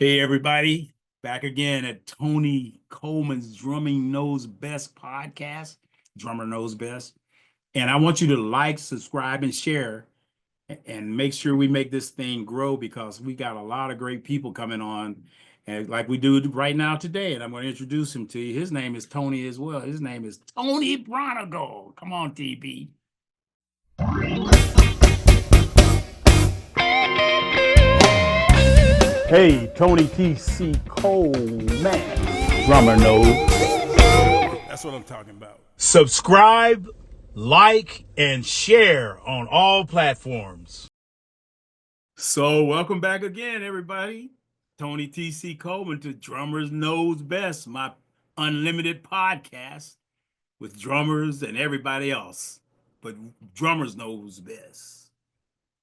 Hey everybody, back again at Tony Coleman's Drumming Knows Best podcast, Drummer Knows Best. And I want you to like, subscribe, and share and make sure we make this thing grow because we got a lot of great people coming on and like we do right now today. And I'm going to introduce him to you. His name is Tony as well. His name is Tony Braunagel. Come on, TB. Hey, Tony T.C. Coleman, drummer knows. That's what I'm talking about. Subscribe, like, and share on all platforms. So, welcome back again, everybody. Tony T.C. Coleman to Drummers Knows Best, my unlimited podcast with drummers and everybody else. But drummers knows best.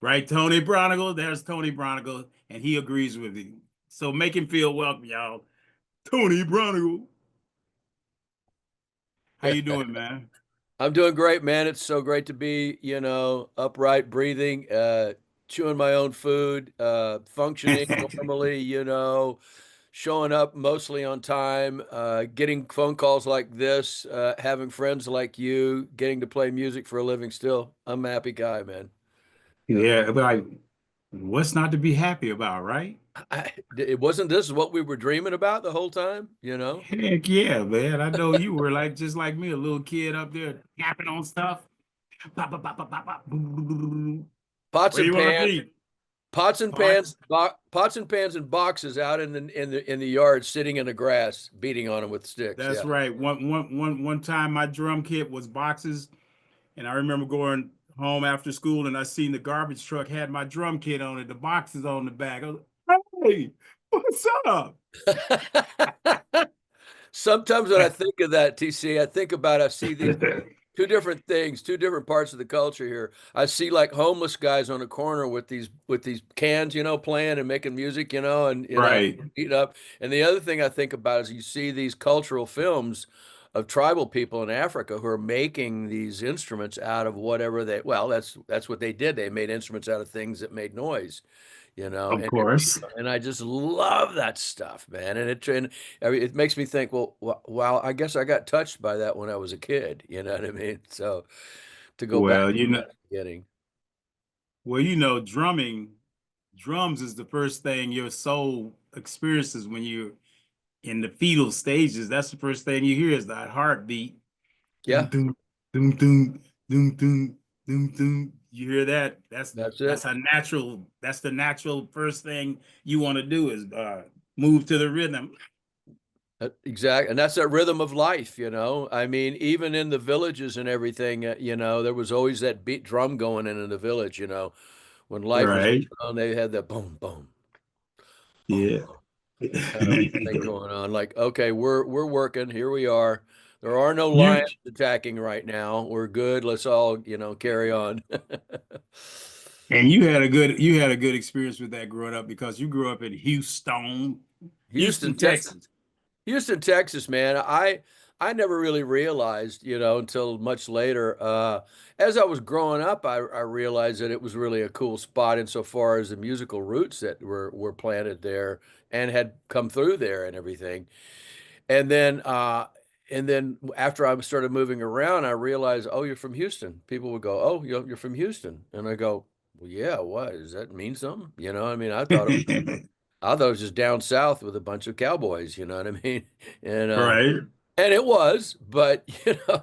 Right, Tony Braunagel? There's Tony Braunagel, and he agrees with me. So make him feel welcome, y'all. Tony Braunagel. How you doing, man? I'm doing great, man. It's so great to be, upright, breathing, chewing my own food, functioning normally, showing up mostly on time, getting phone calls like this, having friends like you, getting to play music for a living still. I'm a happy guy, man. Yeah, but like, what's not to be happy about, right? It wasn't this what we were dreaming about the whole time, you know? Heck yeah, man. I know you were like just like me, a little kid up there tapping on stuff. Pop, pop, pop, pop, pop, pop. Pots Where and you want to pans, be? pots and pans, Pots. pots and pans and boxes out in the yard, sitting in the grass, beating on them with sticks. That's Yeah. right. One time my drum kit was boxes. And I remember going home after school and I seen the garbage truck had my drum kit on it, the boxes on the back. I was like, hey, what's up? Sometimes when I think of that, TC, I see these two different things, two different parts of the culture here. I see like homeless guys on the corner with these cans, playing and making music, and Right. eating up. And the other thing I think about is you see these cultural films of tribal people in Africa who are making these instruments out of whatever well, that's what they did. They made instruments out of things that made noise, Of and course. I just love that stuff, man. And I mean, it makes me think, well, wow, I guess I got touched by that when I was a kid. You know what I mean? So to go back Well, to you know, the beginning. drums is the first thing your soul experiences when you're in the fetal stages. That's the first thing you hear is that heartbeat. Doom, Yeah, doom, doom, doom, doom, doom, doom, doom. You hear that? that's That's it. a natural. That's the natural first thing you want to do is move to the rhythm. Exactly. And that's that rhythm of life, I mean, even in the villages and everything, there was always that beat drum going in the village, when life was Right. going on, they had that boom, boom, boom, Yeah. boom kind of thing going on. Like, okay, we're working. Here we are. There are no You lions attacking right now. We're good. Let's all, carry on. and you had a good experience with that growing up because you grew up in Houston, Houston, Texas. Texas. Houston, Texas, man. I never really realized, until much later. As I was growing up, I realized that it was really a cool spot insofar as the musical roots that were planted there and had come through there and everything. And then after I started moving around, I realized, oh, you're from Houston. People would go, oh, you're from Houston, and I go, well, yeah. What does that mean? Something? I mean, I thought it was just down south with a bunch of cowboys. You know what I mean? And Right. and it was, but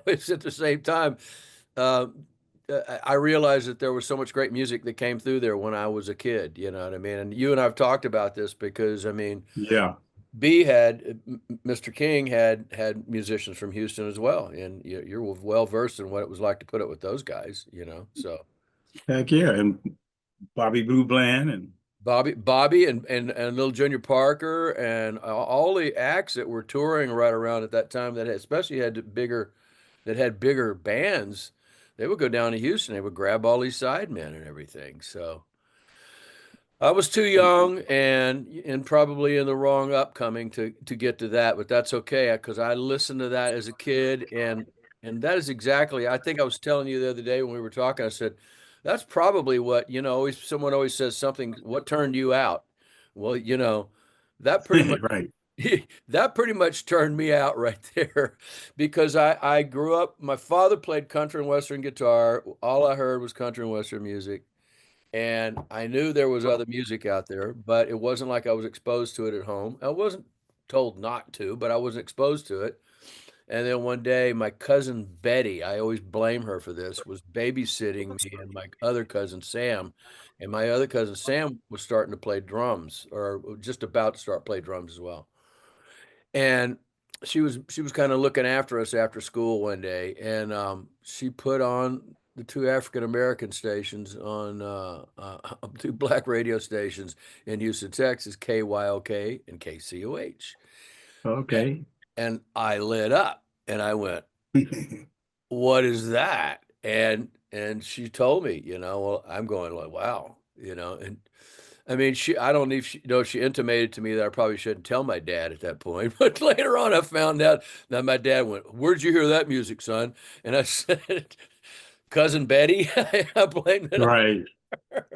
it's at the same time. Uh, I realized that there was so much great music that came through there when I was a kid. You know what I mean? And you and I've talked about this because I mean, Yeah. B had Mr. King had musicians from Houston as well, and you're well versed in what it was like to put it with those guys. So Heck yeah. And Bobby Blue Bland and Bobby and Little Junior Parker and all the acts that were touring right around at that time especially had bigger bands, they would go down to Houston. They would grab all these sidemen and everything. So I was too young and probably in the wrong upcoming to get to that, but that's okay because I listened to that as a kid and that is exactly. I think I was telling you the other day when we were talking. I said that's probably what always someone always says something. What turned you out? Well, That pretty much Right. that pretty much turned me out right there because I grew up, my father played country and western guitar. All I heard was country and western music. And I knew there was other music out there, but it wasn't like I was exposed to it at home. I wasn't told not to, but I wasn't exposed to it. And then one day, my cousin Betty, I always blame her for this, was babysitting me and my other cousin Sam. And my other cousin Sam was starting to play drums, or just about to start play drums as well. And she was kind of looking after us after school one day, and she put on the two African American stations on two black radio stations in Houston, Texas, KYOK and KCOH. And, Okay. and I lit up, and I went, "What is that?" And she told me, well, I'm going like, wow, and I mean, I don't know if she intimated to me that I probably shouldn't tell my dad at that point. But later on, I found out that my dad went, "Where'd you hear that music, son?" And I said, "Cousin Betty." I blamed it on Right. her.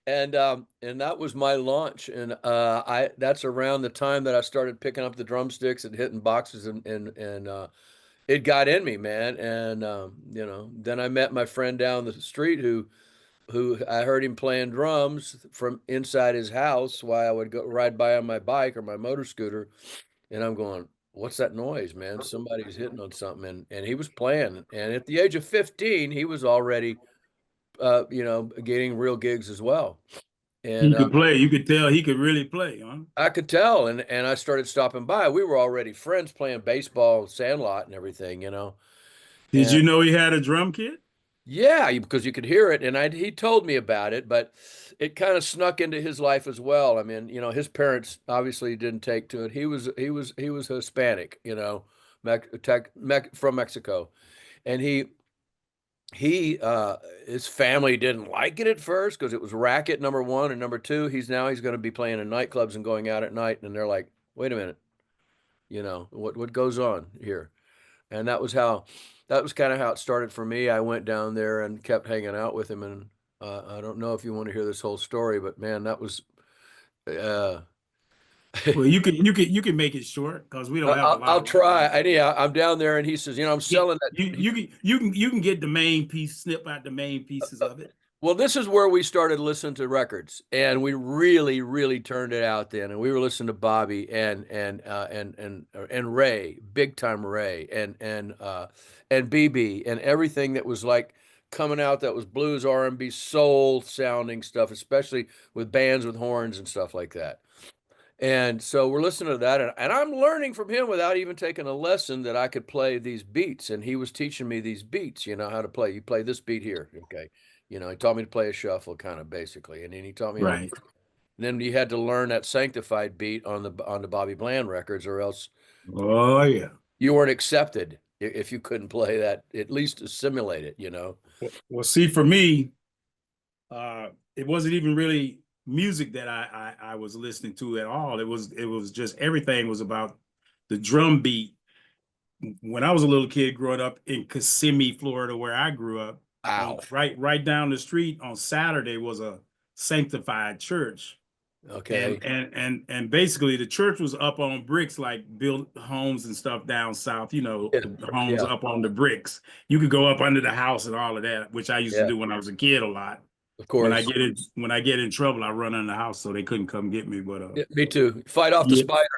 And that was my launch. And that's around the time that I started picking up the drumsticks and hitting boxes, and it got in me, man. And then I met my friend down the street who I heard him playing drums from inside his house while I would go ride by on my bike or my motor scooter. And I'm going, "What's that noise, man? Somebody's hitting on something." And he was playing. And at the age of 15, he was already, getting real gigs as well. And He could play. You could tell he could really play, huh? I could tell. And I started stopping by. We were already friends playing baseball, sandlot, and everything. Did And you know he had a drum kit? yeah, because you could hear it, and he told me about it, but it kind of snuck into his life as well. I mean, his parents obviously didn't take to it. He was Hispanic, from Mexico, and his family didn't like it at first because it was racket, number one, and number two, he's going to be playing in nightclubs and going out at night, and they're like, "Wait a minute, what goes on here?" And that was kind of how it started for me. I went down there and kept hanging out with him. And I don't know if you want to hear this whole story, but man, that was, uh, Well, you can make it short because we don't have a I'll lot of try. time. Anyhow, I'm down there and he says, I'm Get selling that. you can get the main piece, snip out the main pieces Uh, of it. Well, this is where we started listening to records, and we really, really turned it out then. And we were listening to Bobby and Ray, big time Ray, and BB, and everything that was like coming out that was blues, R&B, soul sounding stuff, especially with bands with horns and stuff like that. And so we're listening to that, and I'm learning from him without even taking a lesson that I could play these beats. And he was teaching me these beats, how to play. You play this beat here, okay? He taught me to play a shuffle, kind of basically, and then he taught me how to. Right. And then you had to learn that sanctified beat on the Bobby Bland records, or else Oh yeah. you weren't accepted if you couldn't play that, at least to simulate it. Well, see, for me, it wasn't even really music that I was listening to at all. It was just everything was about the drum beat. When I was a little kid growing up in Kissimmee, Florida, where I grew up, on Ow. right down the street on Saturday was a sanctified church. Okay. And basically the church was up on bricks, like built homes and stuff down south, Yeah. the homes Yeah. up on the bricks. You could go up under the house and all of that, which I used to Yeah. do when I was a kid a lot. Of When I course. get in trouble, I run in the house so they couldn't come get me. But Yeah, me too. Fight off the yeah, spiders.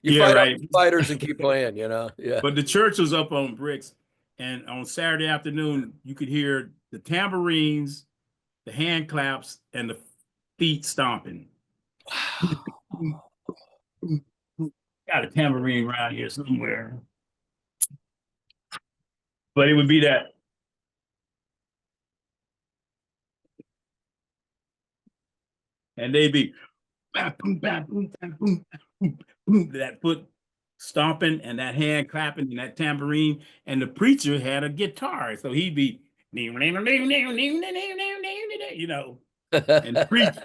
You yeah, fight off right. the spiders and keep playing. Yeah. But the church was up on bricks, and on Saturday afternoon, you could hear the tambourines, the hand claps, and the feet stomping. Got a tambourine around here somewhere. But it would be that. And they'd be that foot stomping and that hand clapping and that tambourine. And the preacher had a guitar. So he'd be, and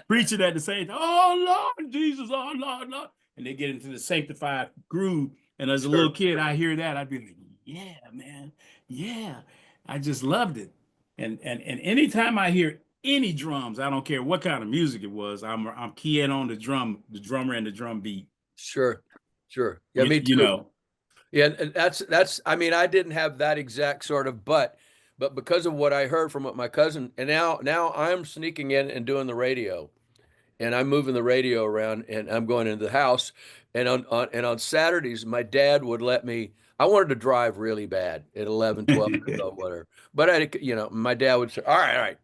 preaching at the same time, "Oh Lord Jesus, oh Lord, Lord." And they get into the sanctified groove. And as a Sure. little kid, I hear that, I'd be like, "Yeah, man, yeah." I just loved it. And anytime I hear any drums, I don't care what kind of music it was, I'm keying on the drummer and the drum beat. Sure. Sure. Yeah, me You too. know. Yeah, and that's I mean, I didn't have that exact sort of but because of what I heard from what my cousin, and now I'm sneaking in and doing the radio, and I'm moving the radio around, and I'm going into the house, and on Saturdays my dad would let me. I wanted to drive really bad at 11, 12 years old, whatever. But my dad would say, all right,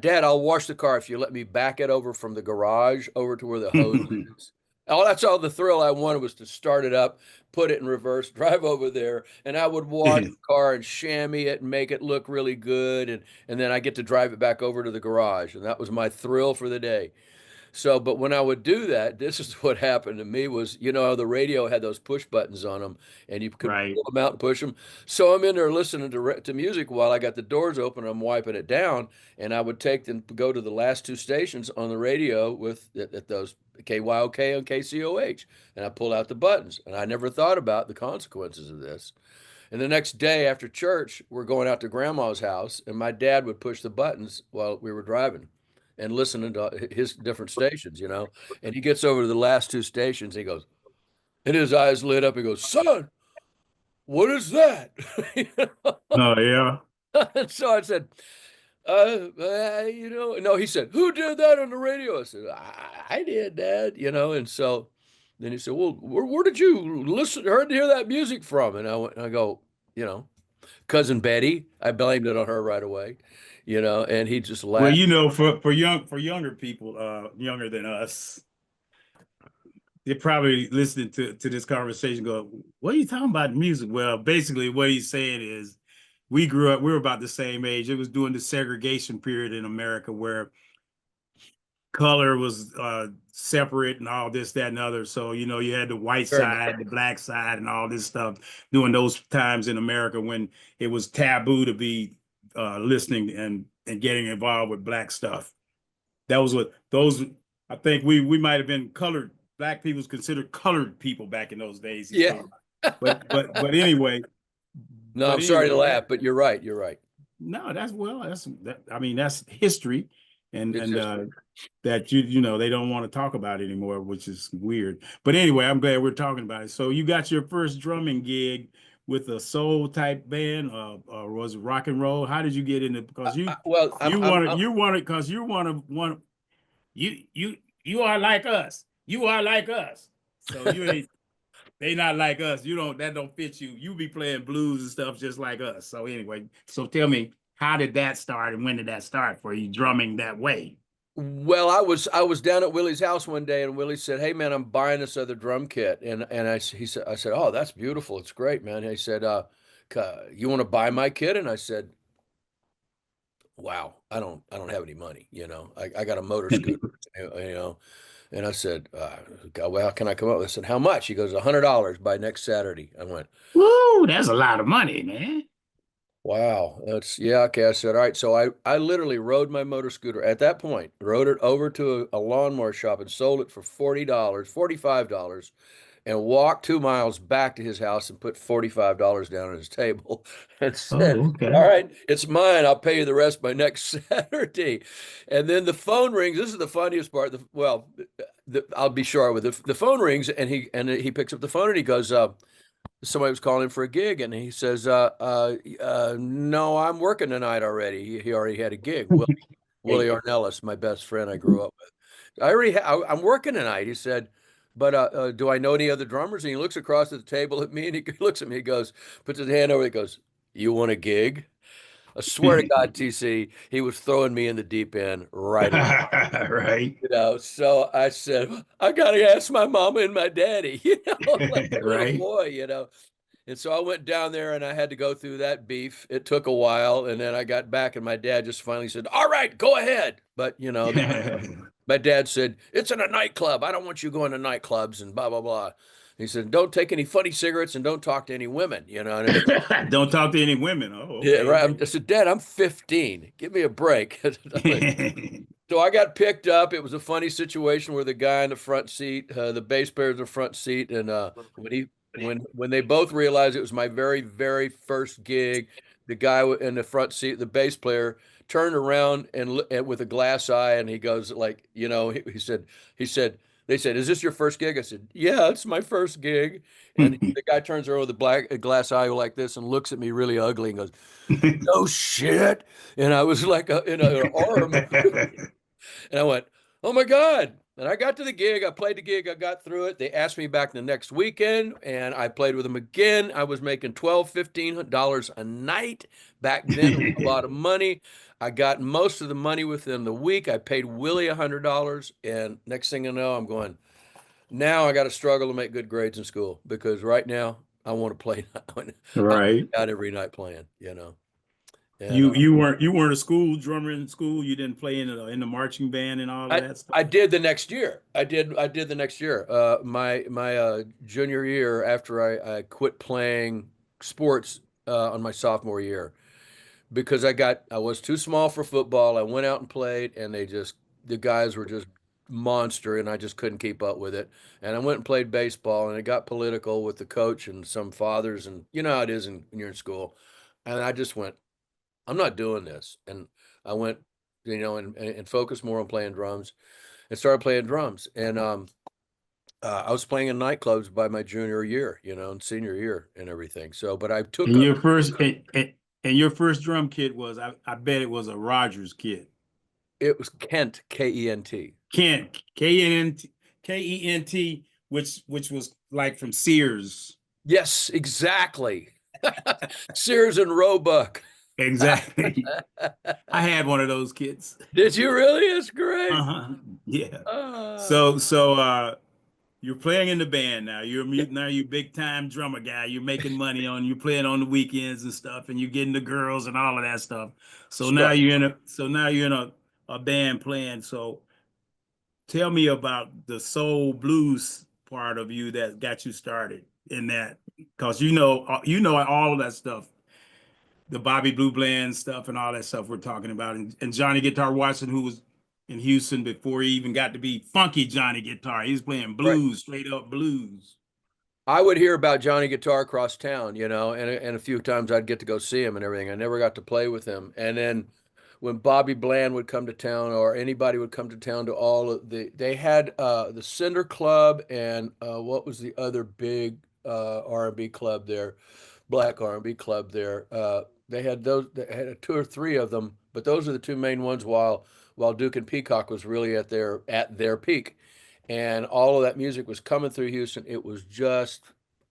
Dad, I'll wash the car if you let me back it over from the garage over to where the hose is. Oh, that's all the thrill I wanted was to start it up, put it in reverse, drive over there, and I would wash the car and chamois it and make it look really good, and then I get to drive it back over to the garage, and that was my thrill for the day. So, but when I would do that, this is what happened to me was, the radio had those push buttons on them and you could Right. pull them out and push them. So I'm in there listening to music while I got the doors open. I'm wiping it down and I would take and go to the last two stations on the radio at those KYOK and KCOH. And I pulled out the buttons and I never thought about the consequences of this. And the next day after church, we're going out to grandma's house and my dad would push the buttons while we were driving and listening to his different stations, And he gets over to the last two stations. He goes, and his eyes lit up. He goes, son, what is that? Oh yeah. And so I said, no, he said, who did that on the radio? I said, I did, Dad, And so then he said, well, where did you hear that music from? And I go, cousin Betty. I blamed it on her right away, and he just Well, laughed. for younger people, younger than us, they're probably listening to this conversation go, what are you talking about music? Well, basically what he's saying is we grew up, we were about the same age. It was during the segregation period in America where color was separate and all this, that, and other. So, you had the white Very much. side, the black side, and all this stuff during those times in America when it was taboo to be listening and getting involved with black stuff. That was what those, I think we might have been colored. Black people was considered colored people back in those days. Yeah. But anyway. No, I'm sorry to laugh, but you're right. You're right. No, I mean, that's history. And History. that they don't want to talk about it anymore, which is weird. But anyway, I'm glad we're talking about it. So you got your first drumming gig with a soul type band, was it rock and roll? How did you get into? Because you are like us. You are like us. So you ain't. They not like us. That don't fit you. You be playing blues and stuff just like us. So anyway, so tell me, how did that start and when did that start for you drumming that way? Well, I was down at Willie's house one day, and Willie said, "Hey, man, I'm buying this other drum kit." And I said, "Oh, that's beautiful. It's great, man." And he said, "You want to buy my kit?" And I said, "Wow, I don't have any money. I got a motor scooter, you know." And I said, God, well, how can I come up with this? And how much? He goes, $100 by next Saturday. I went, Woo, that's a lot of money, man. wow, yeah, okay. I said, all right. So I literally rode my motor scooter at that point, rode it over to a lawnmower shop and sold it for $40, $45, and walked 2 miles back to his house and put $45 down on his table and said, Oh, okay. all right, it's mine. I'll pay you the rest by next Saturday. And then the phone rings. This is the funniest part. I'll be sure with it. The phone rings and he picks up the phone and he goes, somebody was calling for a gig, and he says, no, I'm working tonight already. He already had a gig. Willie Ornelas, my best friend I grew up with. I'm working tonight. He said, but do I know any other drummers? And he looks across the table at me, and he looks at me. He goes, puts his hand over. He goes, you want a gig? I swear to God, TC, he was throwing me in the deep end right away. Right. So I said, I gotta ask my mama and my daddy, like a little Right. boy. And so I went down there and I had to go through that beef. It took a while, and then I got back, and my dad just finally said, all right, go ahead. But my dad said, it's in a nightclub. I don't want you going to nightclubs and blah, blah, blah. He said, don't take any funny cigarettes and don't talk to any women, Don't talk to any women. Oh, Yeah, okay. right. I said, Dad, I'm 15. Give me a break. So I got picked up. It was a funny situation where the guy in the front seat, the bass player in the front seat, and when they both realized it was my very, very first gig, the guy in the front seat, the bass player, turned around and with a glass eye, and he goes like, he said, They said, "Is this your first gig?" I said, "Yeah, it's my first gig." And the guy turns around with a black glass eye like this and looks at me really ugly and goes, "No shit." And I was like in an arm. And I went, "Oh my God." And I got to the gig. I played the gig. I got through it. They asked me back the next weekend, and I played with them again. I was making $12, $15 a night. Back then, it was a lot of money. I got most of the money within the week. I paid Willie $100. And next thing you know, I'm going, now I got to struggle to make good grades in school because right now I want to play. I'm Right. out every night playing, you know. And You weren't a school drummer in school. You didn't play in the marching band and all of that I stuff. did the next year. I did the next year. My junior year after I quit playing sports on my sophomore year because I was too small for football. I went out and played and the guys were just monster and I just couldn't keep up with it. And I went and played baseball and it got political with the coach and some fathers and you know how it is when you're in school. And I just went, I'm not doing this. And I went, and focused more on playing drums and started playing drums. And I was playing in nightclubs by my junior year, and senior year and everything. So, but I took And your first drum kit was I bet it was a Rogers kit. it was Kent, Kent. Kent, Kent, which was like from Sears. Yes, exactly. Sears and Roebuck. Exactly. I had one of those kits. Did you really? It's great. Uh-huh. Yeah. Uh, So you're playing in the band now. Now you're big time drummer guy. You're making money you playing on the weekends and stuff, and you're getting the girls and all of that stuff. stuff. So now you're in a band playing. So tell me about the soul blues part of you that got you started in that, because you know all of that stuff, the Bobby Blue Bland stuff and all that stuff we're talking about, and Johnny Guitar Watson, who was in Houston before he even got to be funky Johnny Guitar. He was playing Right. blues, straight up blues. I would hear about Johnny Guitar across town, and a few times I'd get to go see him and everything. I never got to play with him. And then when Bobby Bland would come to town or anybody would come to town to all of they had the Cinder Club and what was the other big R&B club there, black R&B club there. They had they had two or three of them, but those are the two main ones while Duke and Peacock was really at their peak. And all of that music was coming through Houston. It was just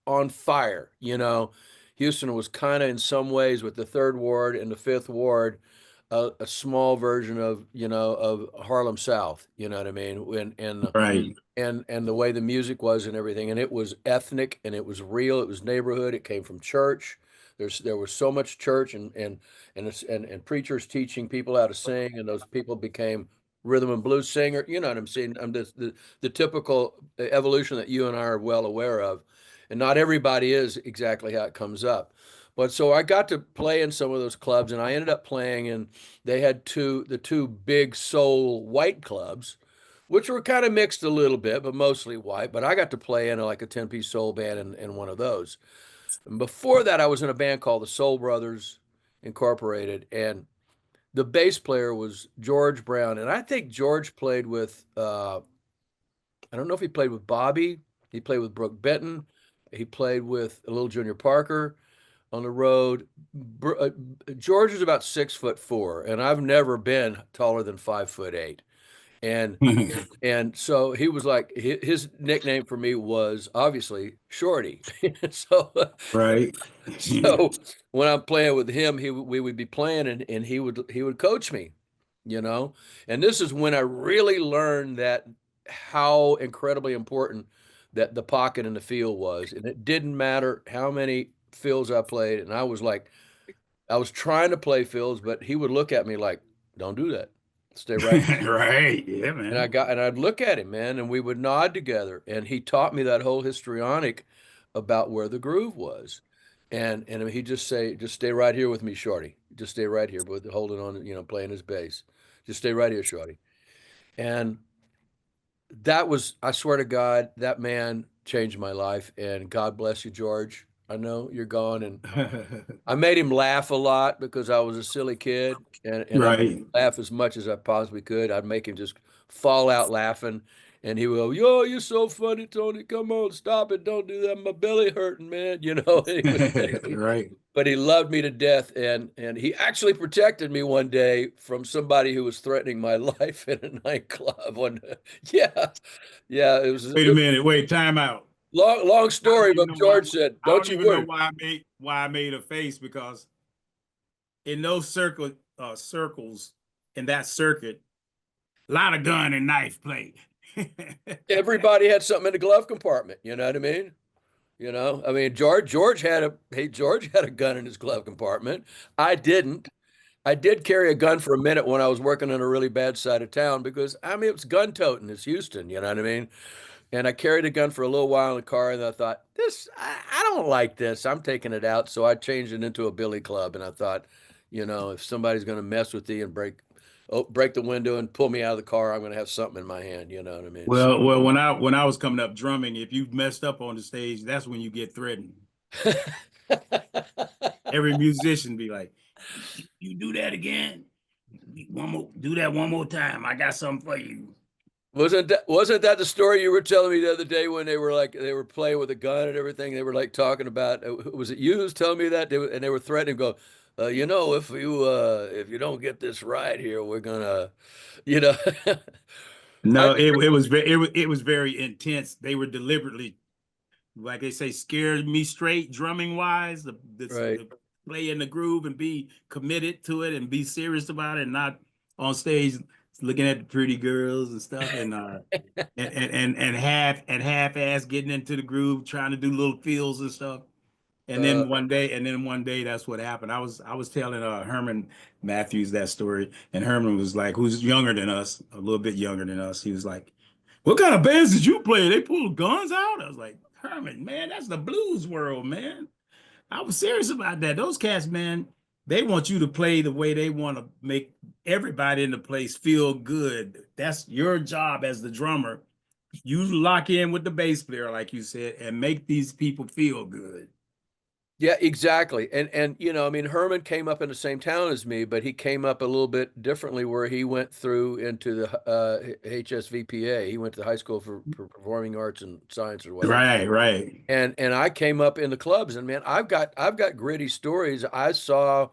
on fire. Houston was kind of in some ways with the third ward and the fifth ward, a small version of Harlem South. You know what I mean? Right. And the way the music was and everything, and it was ethnic and it was real. It was neighborhood. It came from church. There was so much church and preachers teaching people how to sing, and those people became rhythm and blues singer. You know what I'm saying? I'm the typical evolution that you and I are well aware of, and not everybody is exactly how it comes up. But so I got to play in some of those clubs, and I ended up playing in. They had the two big soul white clubs, which were kind of mixed a little bit, but mostly white. But I got to play in like a 10-piece soul band in one of those. And before that, I was in a band called the Soul Brothers Incorporated, and the bass player was George Brown. And I think George played with, I don't know if he played with Bobby. He played with Brooke Benton. He played with Little Junior Parker on the road. George is about 6'4", and I've never been taller than 5'8". And and so he was like his nickname for me was obviously Shorty. So Right. so when I'm playing with him, we would be playing and he would coach me, you know. And this is when I really learned that how incredibly important that the pocket and the feel was. And it didn't matter how many fills I played. And I was trying to play fills, but he would look at me like, don't do that. Stay right. Right. Yeah, And man. I'd look at him, man, and we would nod together. And he taught me that whole histrionic about where the groove was. And he'd just stay right here with me, Shorty. Just stay right here, but holding on, playing his bass. Just stay right here, Shorty. And that was, I swear to God, that man changed my life. And God bless you, George. I know you're gone. And I made him laugh a lot because I was a silly kid, and I Right. laugh as much as I possibly could. I'd make him just fall out laughing, And he will, yo, you're so funny, Tony. Come on, stop it. Don't do that. My belly hurting, man. You know, Right. but he loved me to death. And he actually protected me one day from somebody who was threatening my life in a nightclub. Yeah. Yeah. Wait a minute. Wait, time out. Long I don't story, even but know why. George said, I don't don't you even know worry. why I made a face, because in those circles in that circuit, a lot of gun and knife play. Everybody had something in the glove compartment. You know what I mean? I mean, George had a gun in his glove compartment. I didn't. I did carry a gun for a minute when I was working on a really bad side of town because I mean, it's gun toting. It's Houston, you know what I mean? And I carried a gun for a little while in the car, and I thought, I don't like this. I'm taking it out. So I changed it into a billy club. And I thought, if somebody's going to mess with me and break the window and pull me out of the car, I'm going to have something in my hand. You know what I mean? So, Well, when I was coming up drumming, if you messed up on the stage, that's when you get threatened. Every musician be like, "You do that again? Do that one more time. I got something for you." wasn't that the story you were telling me the other day when they were playing with a gun and everything? They were like talking about, was it you who's telling me that? And they were threatening, go, if you don't get this right here, we're gonna, you know. I No, it was very intense. They were deliberately, like they say, scared me straight, drumming wise. right. The play in the groove and be committed to it and be serious about it, and not on stage looking at the pretty girls and stuff, and half ass getting into the groove, trying to do little feels and stuff. Uh, And then one day, that's what happened. I was telling Herman Matthews that story, and Herman was like, who's younger than us, a little bit younger than us. He was like, "What kind of bands did you play? They pulled guns out?" I was like, "Herman, man, that's the blues world, man." I was serious about that. Those cats, man, they want you to play the way they want to make everybody in the place feel good. That's your job as the drummer. You lock in with the bass player, like you said, and make these people feel good. yeah, exactly. And I mean, Herman came up in the same town as me, but he came up a little bit differently where he went through into the HSVPA. He went to the High School for Performing Arts and Science or whatever. Right, right. And I came up in the clubs, and man, I've got gritty stories. I saw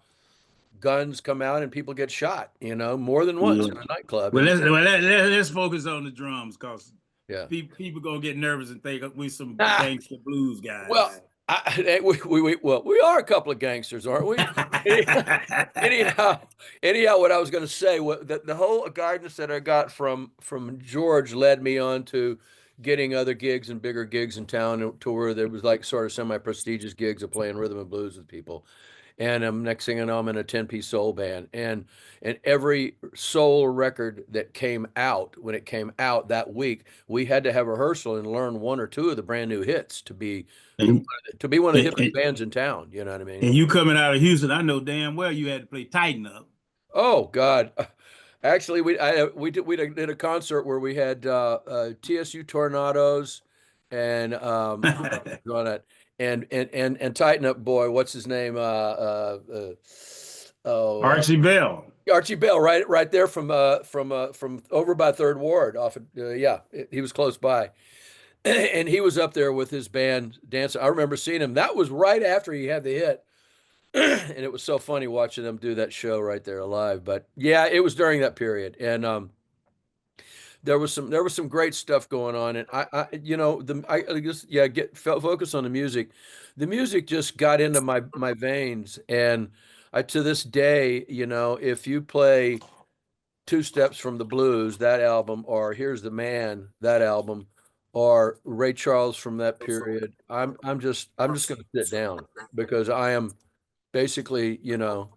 guns come out and people get shot, more than once Yeah. in a nightclub. Well, And let's focus on the drums, because yeah. people gonna get nervous and think we some gangster blues Well, guys. we are a couple of gangsters, aren't we? Anyhow, anyhow, what I was going to say, the whole guidance that I got from George led me on to getting other gigs and bigger gigs in town to where there was like sort of semi-prestigious gigs of playing rhythm and blues with people. And next thing I know, I'm in a 10-piece soul band. And every soul record that came out, when it came out that week, we had to have rehearsal and learn one or two of the brand new hits And, to be one of the and, hippest bands in town. You know what I mean? and you coming out of Houston, I know damn well you had to play Tighten Up. Oh God. Actually, we did a concert where we had TSU Tornadoes and who else was on it? And Tighten Up Boy, what's his name? Oh, Archie Bell. Archie Bell, right there from over by Third Ward. Off of, yeah, he was close by, and he was up there with his band dancing. I remember seeing him. That was right after he had the hit. And it was so funny watching them do that show right there live. But yeah, it was during that period, and there was some great stuff going on, and I just get focus on the music. The music just got into my veins, and I to this day, if you play Two Steps from the Blues, that album, or Here's the Man, that album, or Ray Charles from that period, I'm just going to sit down because I am basically, going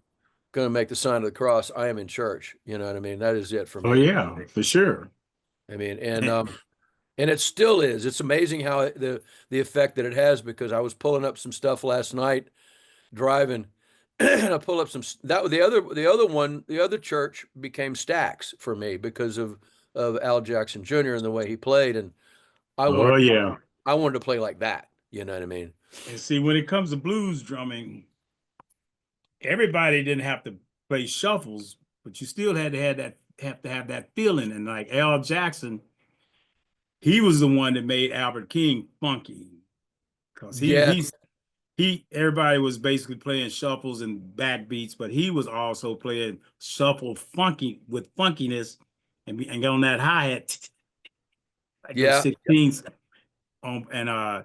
to make the sign of the cross. I am in church. You know what I mean? That is it for Oh me. yeah, for sure. I mean, and it still is. It's amazing how the effect that it has because I was pulling up some stuff last night driving, and I pull up that the other church became Stacks for me because of Al Jackson Jr. and the way he played, and I wanted Oh yeah. I wanted to play like that. You know what I mean? And see, when it comes to blues drumming, everybody didn't have to play shuffles, but you still had to have that feeling. And like Al Jackson, he was the one that made Albert King funky because Yeah, he everybody was basically playing shuffles and backbeats, but he was also playing shuffle funky with funkiness and get on that hi-hat like those yeah, 16s and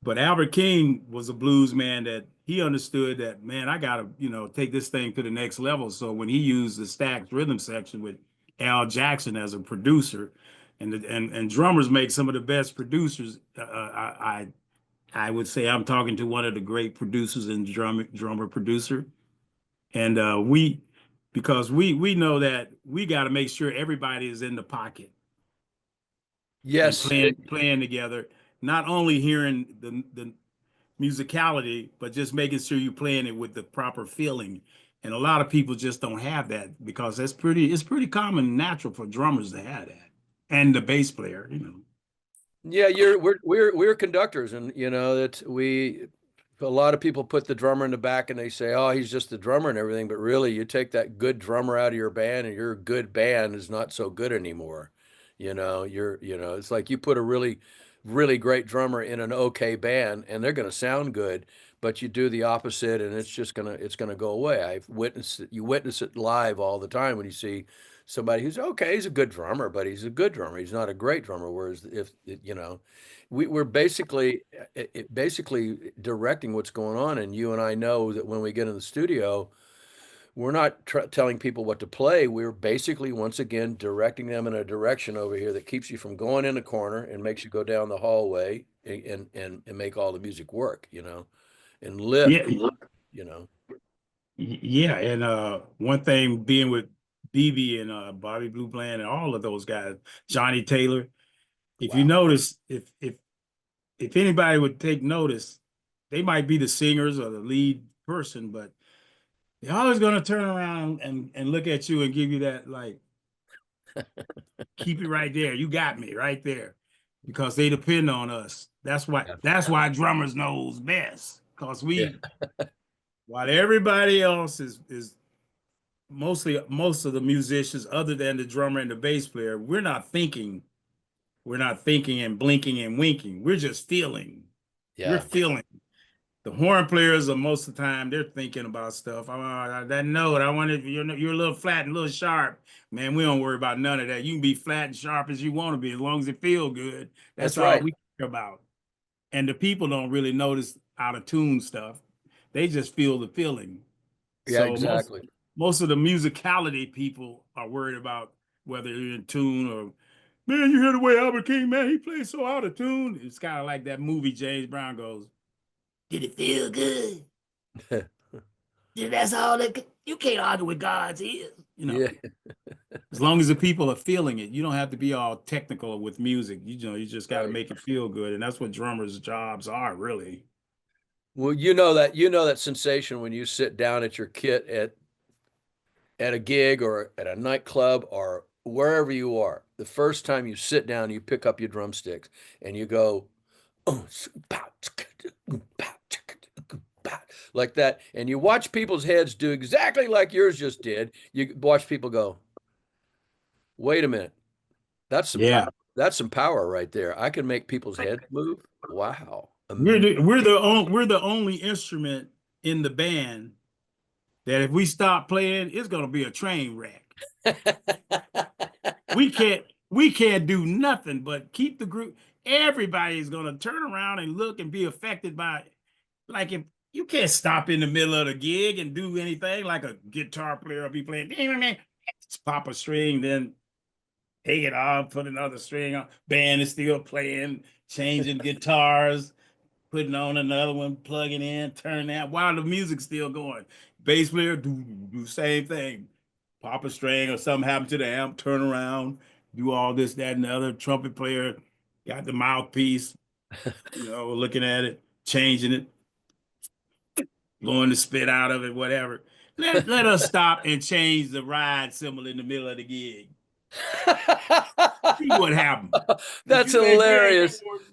but Albert King was a blues man that he understood that, man, I gotta, take this thing to the next level. So when he used the Stax rhythm section with Al Jackson as a producer, and drummers make some of the best producers. I would say I'm talking to one of the great producers and drummer producer, and because we know that we got to make sure everybody is in the pocket and yes. playing together. Not only hearing the musicality, but just making sure you're playing it with the proper feeling. And a lot of people just don't have that because it's pretty common and natural for drummers to have that. And the bass player. Yeah, we're conductors, and that we a lot of people put the drummer in the back and they say, "Oh, he's just the drummer and everything," but really, you take that good drummer out of your band, and your good band is not so good anymore. It's like you put a really, really great drummer in an okay band, and they're going to sound good, but you do the opposite, and it's gonna go away. I've witnessed it. You witness it live all the time when you see somebody who's okay, he's a good drummer, but he's a good drummer. He's not a great drummer. Whereas if we're basically directing what's going on, and you and I know that when we get in the studio, we're not telling people what to play. We're basically once again directing them in a direction over here that keeps you from going in the corner and makes you go down the hallway and make all the music work, and lift, Yeah, you know. yeah. And one thing being with BB and Bobby Blue Bland and all of those guys, Johnny Taylor. If you Wow. notice, if anybody would take notice, they might be the singers or the lead person, but they're always going to turn around and look at you and give you that, like, keep it right there. You got me right there because they depend on us. Yeah. That's why drummers knows best because Yeah. while everybody else is mostly most of the musicians other than the drummer and the bass player, we're not thinking and blinking and winking. We're just feeling. We're Yeah. feeling. The horn players are most of the time they're thinking about stuff. That note, I want it. You're a little flat and a little sharp. Man, we don't worry about none of that. You can be flat and sharp as you want to be, as long as it feel good. That's That's all right. we care about. And the people don't really notice out of tune stuff. They just feel the feeling. Yeah, So exactly. most of the musicality people are worried about whether you're in tune or, man, you hear the way Albert King, man, he plays so out of tune. It's kind of like that movie James Brown goes, did it feel good? That's all that you can't argue with God's ears. Yeah. As long as the people are feeling it, you don't have to be all technical with music. You just got to Right. make it feel good, and that's what drummers' jobs are, really. Well, you know that sensation when you sit down at your kit at a gig or at a nightclub or wherever you are. The first time you sit down, you pick up your drumsticks and you go, "Oh, like that." And you watch people's heads do exactly like yours just did. You watch people go, "Wait a minute. That's some power. Yeah, That's some power right there. I can make people's heads move. Wow." we're the only instrument in the band that if we stop playing, it's gonna be a train wreck. We can't do nothing but keep the group. Everybody's gonna turn around and look and be affected by it. Like if you can't stop in the middle of the gig and do anything like a guitar player will be playing, pop a string, then take it off, put another string on. Band is still playing, changing guitars, putting on another one, plugging in, turning that while the music's still going. Bass player do same thing. Pop a string or something happened to the amp, turn around, do all this, that, and the other. Trumpet player got the mouthpiece, looking at it, changing it, blowing the spit out of it, whatever. Let us stop and change the ride symbol in the middle of the gig. See what happened. If That's you make very hilarious. important,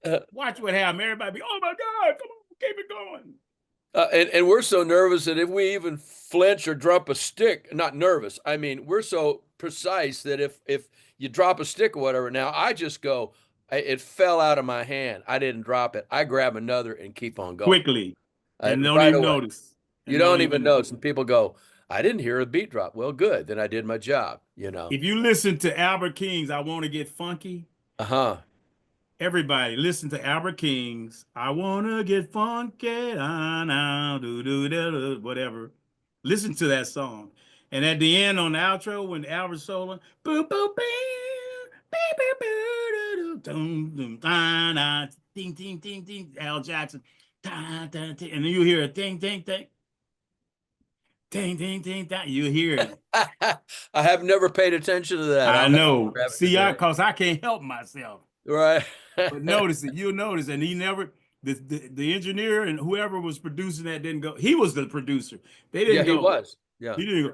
Uh, watch what happened. Everybody be, oh my God, come on, keep it going. And we're so nervous that if we even flinch or drop a stick, not nervous, I mean, we're so precise that if you drop a stick or whatever, now I just go, it fell out of my hand. I didn't drop it. I grab another and keep on going. Quickly, and don't Right even away. notice. You And don't don't even even. notice. And people go, I didn't hear a beat drop. Well, good. Then I did my job, you know. If you listen to Albert King's "I Want to Get Funky," Uh-huh. everybody listen to Albert King's "I Want to Get Funky," now, do do do whatever. Listen to that song, and at the end on the outro when Albert solo, boo boo boo, boo boo boo, dum dum da da, ding ding ding ding, Al Jackson, da da, and then you hear a ding ding ding. Ding, ding, ding, ding. You hear it. I have never paid attention to that. I I'll have to know. grab it See, today. cause I can't help myself. Right. But notice it. You'll notice. And he never, the engineer and whoever was producing that didn't go. He was the producer. They Yeah, didn't he go. was. Yeah. He didn't go.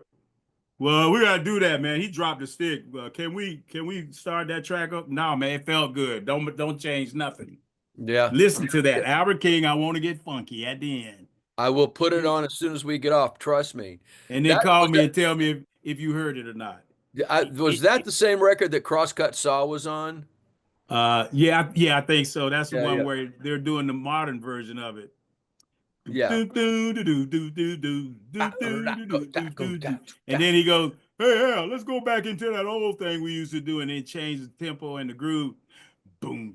Well, we gotta do that, man. He dropped the stick. Can we start that track up? No, man. It felt good. Don't change nothing. Yeah. Listen to that. Albert King, "I Want to Get Funky" at the end. I will put it on as soon as we get off. Trust me. And then That call was me and tell me if you heard it or not. was that the same record that Crosscut Saw was on? Yeah, I think so. That's the Yeah, one yeah. where they're doing the modern version of it. Yeah. And then he goes, "Hey, hell, let's go back into that old thing we used to do," and then change the tempo and the groove. Boom.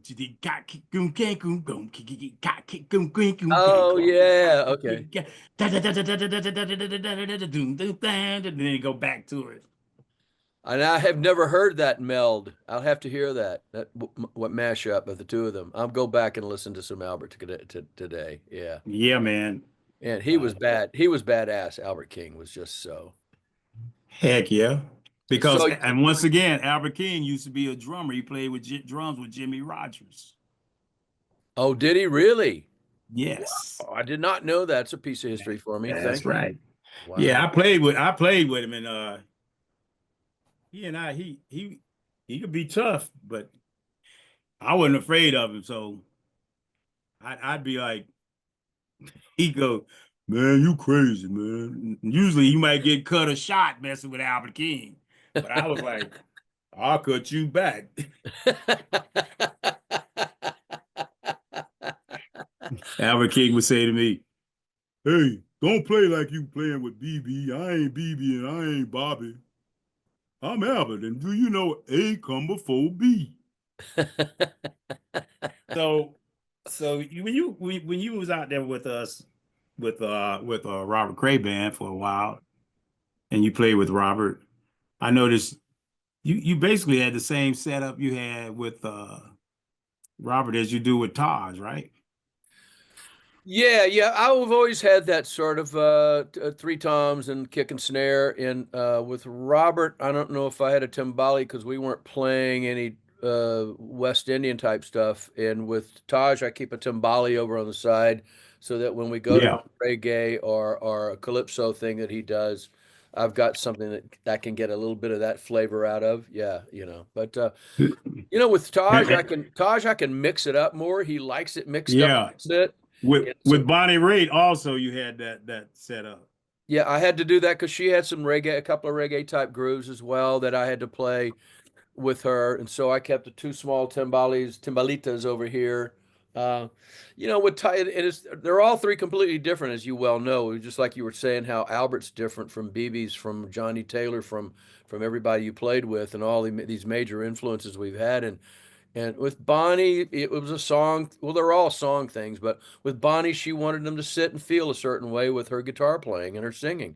Oh yeah. Okay. And then he go back to it. And I have never heard that meld. I'll have to hear that. What mashup of the two of them. I'll go back and listen to some Albert today. Yeah. Yeah, man. And he was bad. He was badass. Albert King was just so. Heck yeah. Because, So, and once again, Albert King used to be a drummer. He played with drums with Jimmy Rogers. oh, did he really? Yes. Wow, I did not know that's a piece of history for me. That's Thank you. right. Wow. Yeah, I played with him, and he and he could be tough, but I wasn't afraid of him. So I'd be like, he'd go, "Man, you crazy, man." And usually you might get cut or shot messing with Albert King. But I was like, "I'll cut you back." Albert King would say to me, "Hey, don't play like you playing with BB. I ain't BB and I ain't Bobby. I'm Albert, and do you know A come before B?" So, when you was out there with us with Robert Cray band for a while, and you played with Robert, I noticed you basically had the same setup you had with Robert as you do with Taj, right? Yeah, yeah. I've always had that sort of three toms and kick and snare. And with Robert, I don't know if I had a timbali because we weren't playing any West Indian type stuff. And with Taj, I keep a timbali over on the side so that when we go to Yeah. do reggae or a calypso thing that he does, I've got something that can get a little bit of that flavor out of. Yeah, you know. But with Taj, I can mix it up more. He likes it mixed up Yeah. a bit. With And so with Bonnie Raitt also you had that set up. yeah, I had to do that because she had some reggae, a couple of reggae type grooves as well that I had to play with her, and so I kept the two small timbalitas over here. Uh, with Ty, and they're all three completely different, as you well know. Just like you were saying, how Albert's different from BB's, from Johnny Taylor, from everybody you played with, and all these major influences we've had, and with Bonnie, it was a song. Well, they're all song things, but with Bonnie, she wanted them to sit and feel a certain way with her guitar playing and her singing.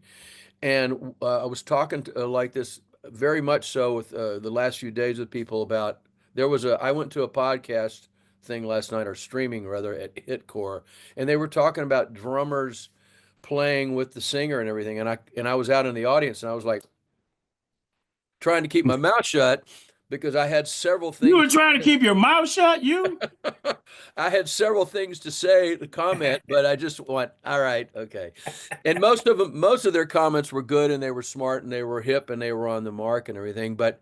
And I was talking like this very much so with the last few days with people about I went to a podcast thing last night or streaming rather at Hitcore, and they were talking about drummers playing with the singer and everything. And I was out in the audience and I was like trying to keep my mouth shut because I had several You things. were trying to keep your mouth shut, you? I had several things to say to comment, but I just went, all right, okay. And most of their comments were good and they were smart and they were hip and they were on the mark and everything. But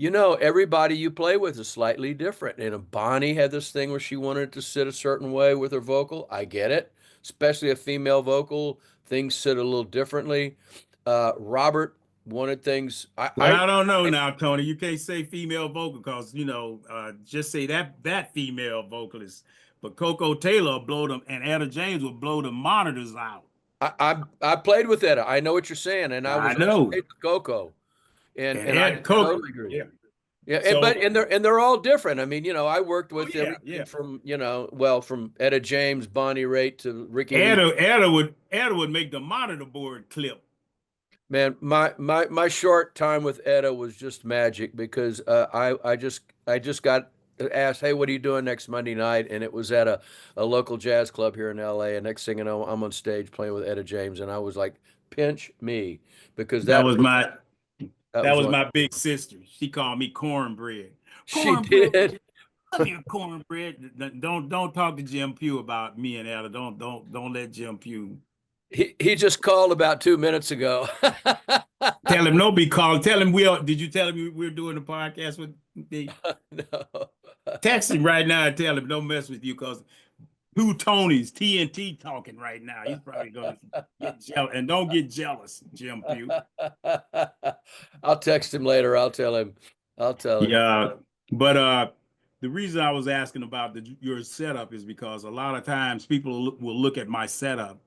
everybody you play with is slightly different. And Bonnie had this thing where she wanted to sit a certain way with her vocal. I get it. especially a female vocal, things sit a little differently. Robert wanted things. Well, I don't know now, Tony. You can't say female vocal because just say that female vocalist. But Coco Taylor will blow them, and Etta James will blow the monitors out. I played with Etta. I know what you're saying, and I I was on know. stage with Coco, and And I Ed Coco, totally agree. yeah. Yeah, So, and they're all different. I mean, I worked with yeah, everything yeah. from from Etta James, Bonnie Raitt to Ricky Lee. Etta would make the monitor board clip. Man, my short time with Etta was just magic because I just got asked, hey, what are you doing next Monday night? And it was at a local jazz club here in LA. And next thing you know, I'm on stage playing with Etta James, and I was like, pinch me, because That was my that that was was one. my big sister. She called me cornbread. She Cornbread. did. Come here, cornbread. Don't talk to Jim Pugh about me and Ella. Don't let Jim Pugh. He just called about 2 minutes ago. Tell him no be called. Tell him did you tell him we're doing a podcast with me? No. Text him right now and tell him don't mess with you because two Tonys, TNT talking right now. He's probably gonna get jealous. And don't get jealous, Jim Pugh. I'll text him later. I'll tell him. I'll tell him. Yeah, but the reason I was asking about your setup is because a lot of times people will look at my setup,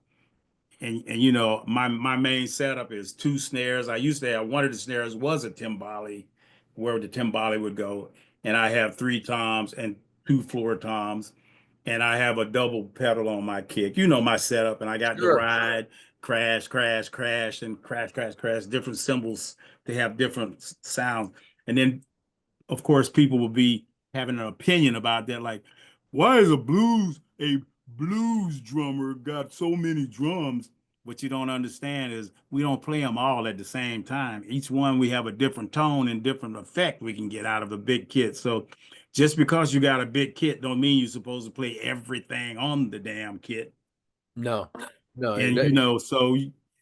and my main setup is two snares. I used to have one of the snares was a timbale, where the timbale would go, and I have three toms and two floor toms, and I have a double pedal on my kick. You know my setup, and I got the Sure. ride, crash, crash, crash, and crash, crash, crash. Different cymbals. They have different sounds, and then of course, people will be having an opinion about that. Like, why is a blues drummer got so many drums? What you don't understand is we don't play them all at the same time. Each one we have a different tone and different effect we can get out of a big kit. So just because you got a big kit don't mean you're supposed to play everything on the damn kit. No, no. And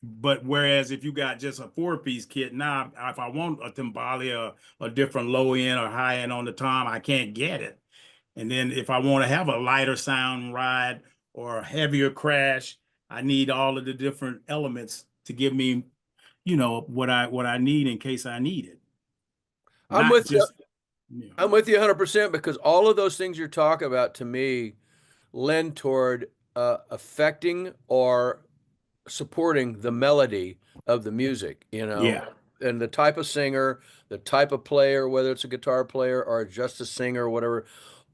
but whereas if you got just a four-piece kit, now if I want a timbale, a different low end or high end on the tom, I can't get it. And then if I want to have a lighter sound ride or a heavier crash, I need all of the different elements to give me, what I need in case I need it. I'm Not with you. just I'm with you 100% because all of those things you're talking about to me lend toward affecting or supporting the melody of the music, yeah. and the type of singer, the type of player, whether it's a guitar player or just a singer or whatever.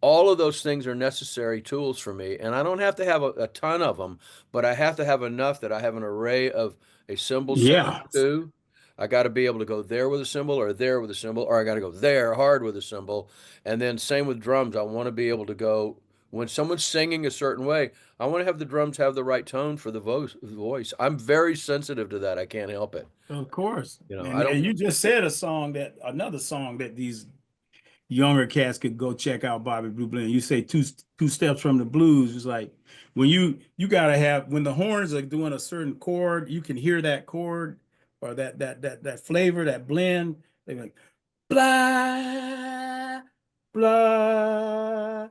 All of those things are necessary tools for me. And I don't have to have a ton of them, but I have to have enough that I have an array of a cymbal sound Yeah. too. I got to be able to go there with a cymbal or there with a cymbal, or I got to go there hard with a cymbal. And then same with drums. I want to be able to go when someone's singing a certain way. I want to have the drums have the right tone for the voice. I'm very sensitive to that. I can't help it. Of course. I don't. And you just said another song that these younger cats could go check out Bobby Blue Blend. You say two steps from the blues. It's like when you gotta have when the horns are doing a certain chord, you can hear that chord or that flavor, that blend. They're like blah blah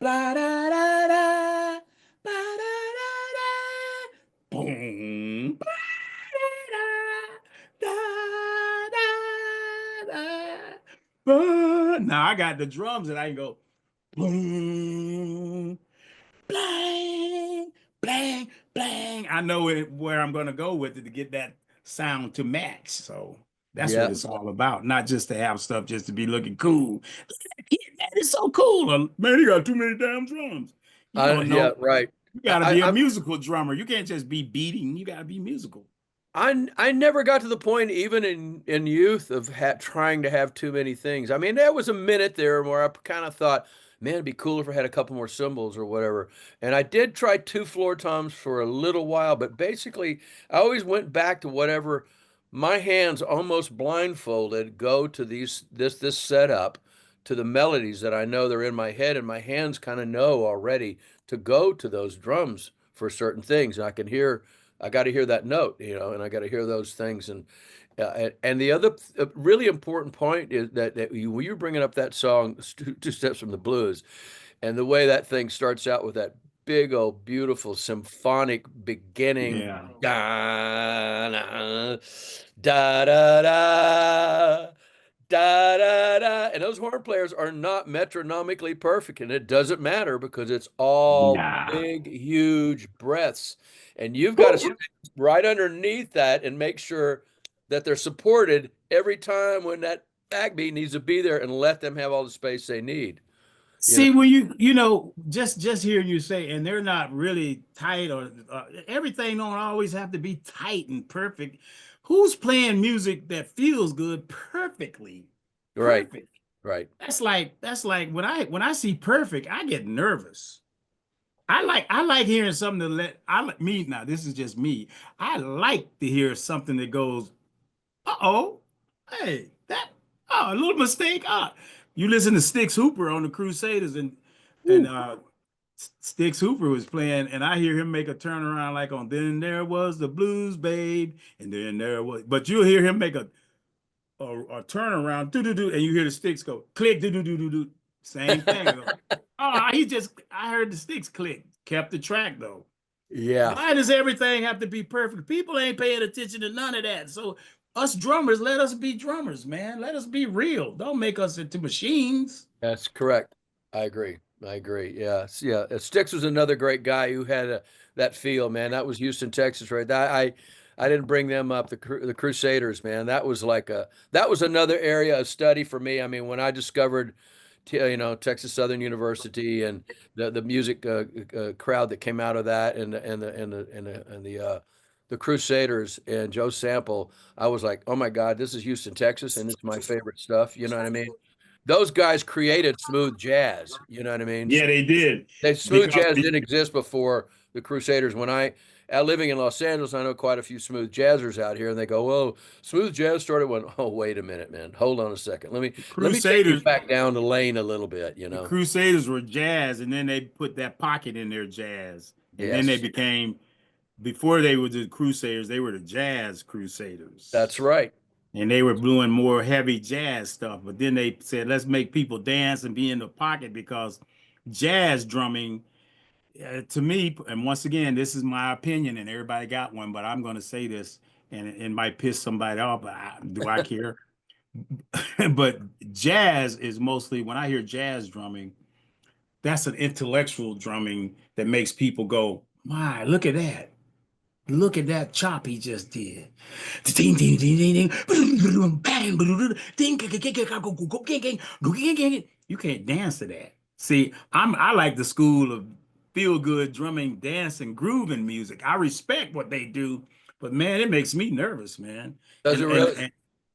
blah da da da blah da da da boom blah, da, da, da, da. Now I got the drums and I can go boom, blang, blang, blang. I know where I'm going to go with it to get that sound to match. So that's what Yeah. it's all about. Not just to have stuff just to be looking cool. Look at that kid, man, it's so cool. Man, he got too many damn drums. You don't Yeah. know. Right. You got to be a I'm musical drummer. You can't just be beating. You got to be musical. I never got to the point, even in youth, of trying to have too many things. I mean, there was a minute there where I kind of thought, man, it'd be cool if I had a couple more cymbals or whatever. And I did try two floor toms for a little while, but basically, I always went back to whatever my hands almost blindfolded go to this setup to the melodies that I know they're in my head, and my hands kind of know already to go to those drums for certain things. And I got to hear that note, and I got to hear those things. And the other really important point is that when you're bringing up that song, Two Steps from the Blues, and the way that thing starts out with that big old beautiful symphonic beginning. Yeah. Da da da da da da da, and those horn players are not metronomically perfect, and it doesn't matter because it's all Nah. big, huge breaths, and you've got to Woo. stand right underneath that and make sure that they're supported every time when that backbeat needs to be there, and let them have all the space they need. You know, See, when you know, just hearing you say, and they're not really tight, or everything don't always have to be tight and perfect. Who's playing music that feels good perfectly? right, Perfect. right. That's like when I see perfect, I get nervous. I like hearing something to let I like me now. This is just me. I like to hear something that goes, uh-oh, hey, a little mistake. You listen to Styx Hooper on the Crusaders, and Woo. Styx Hooper was playing, and I hear him make a turnaround like on "Then There Was the Blues, Babe," and then there was, but you'll hear him make a turnaround, do do do, and you hear the sticks go click, do do do do do, same thing. Oh, I heard the sticks click, kept the track though. Yeah. Why does everything have to be perfect? People ain't paying attention to none of that. So us drummers, let us be drummers, man. Let us be real. Don't make us into machines. That's correct. I agree. I agree. Yeah. Yeah. Sticks was another great guy who had that feel, man. That was Houston, Texas, right? I didn't bring them up. The Crusaders, man. That was another area of study for me. I mean, when I discovered, Texas Southern University and the music crowd that came out of that, and the Crusaders and Joe Sample, I was like, oh my God, this is Houston, Texas, and it's my favorite stuff. You know what I mean? Those guys created smooth jazz. You know what I mean? Yeah, they did. Smooth Because jazz didn't exist before the Crusaders. Living in Los Angeles, I know quite a few smooth jazzers out here, and they go, "Whoa, smooth jazz started when." Oh, wait a minute, man. Hold on a second. Let me take you Crusaders, back down the lane a little bit. the Crusaders were jazz, and then they put that pocket in their jazz, and then they Yes, became before they were the Crusaders, they were the Jazz Crusaders. that's right. And they were doing more heavy jazz stuff. But then they said, let's make people dance and be in the pocket because jazz drumming, to me, and once again, this is my opinion, and everybody got one, but I'm going to say this, and it might piss somebody off, but do I care? But jazz is mostly, when I hear jazz drumming, that's an intellectual drumming that makes people go, my, look at that. Look at that chop he just did. Ding, ding, ding, ding, ding. Bang, ding, you can't dance to that. See, I like the school of feel good drumming, dance, and grooving music. I respect what they do, but man, it makes me nervous, man. Does And it and, really? and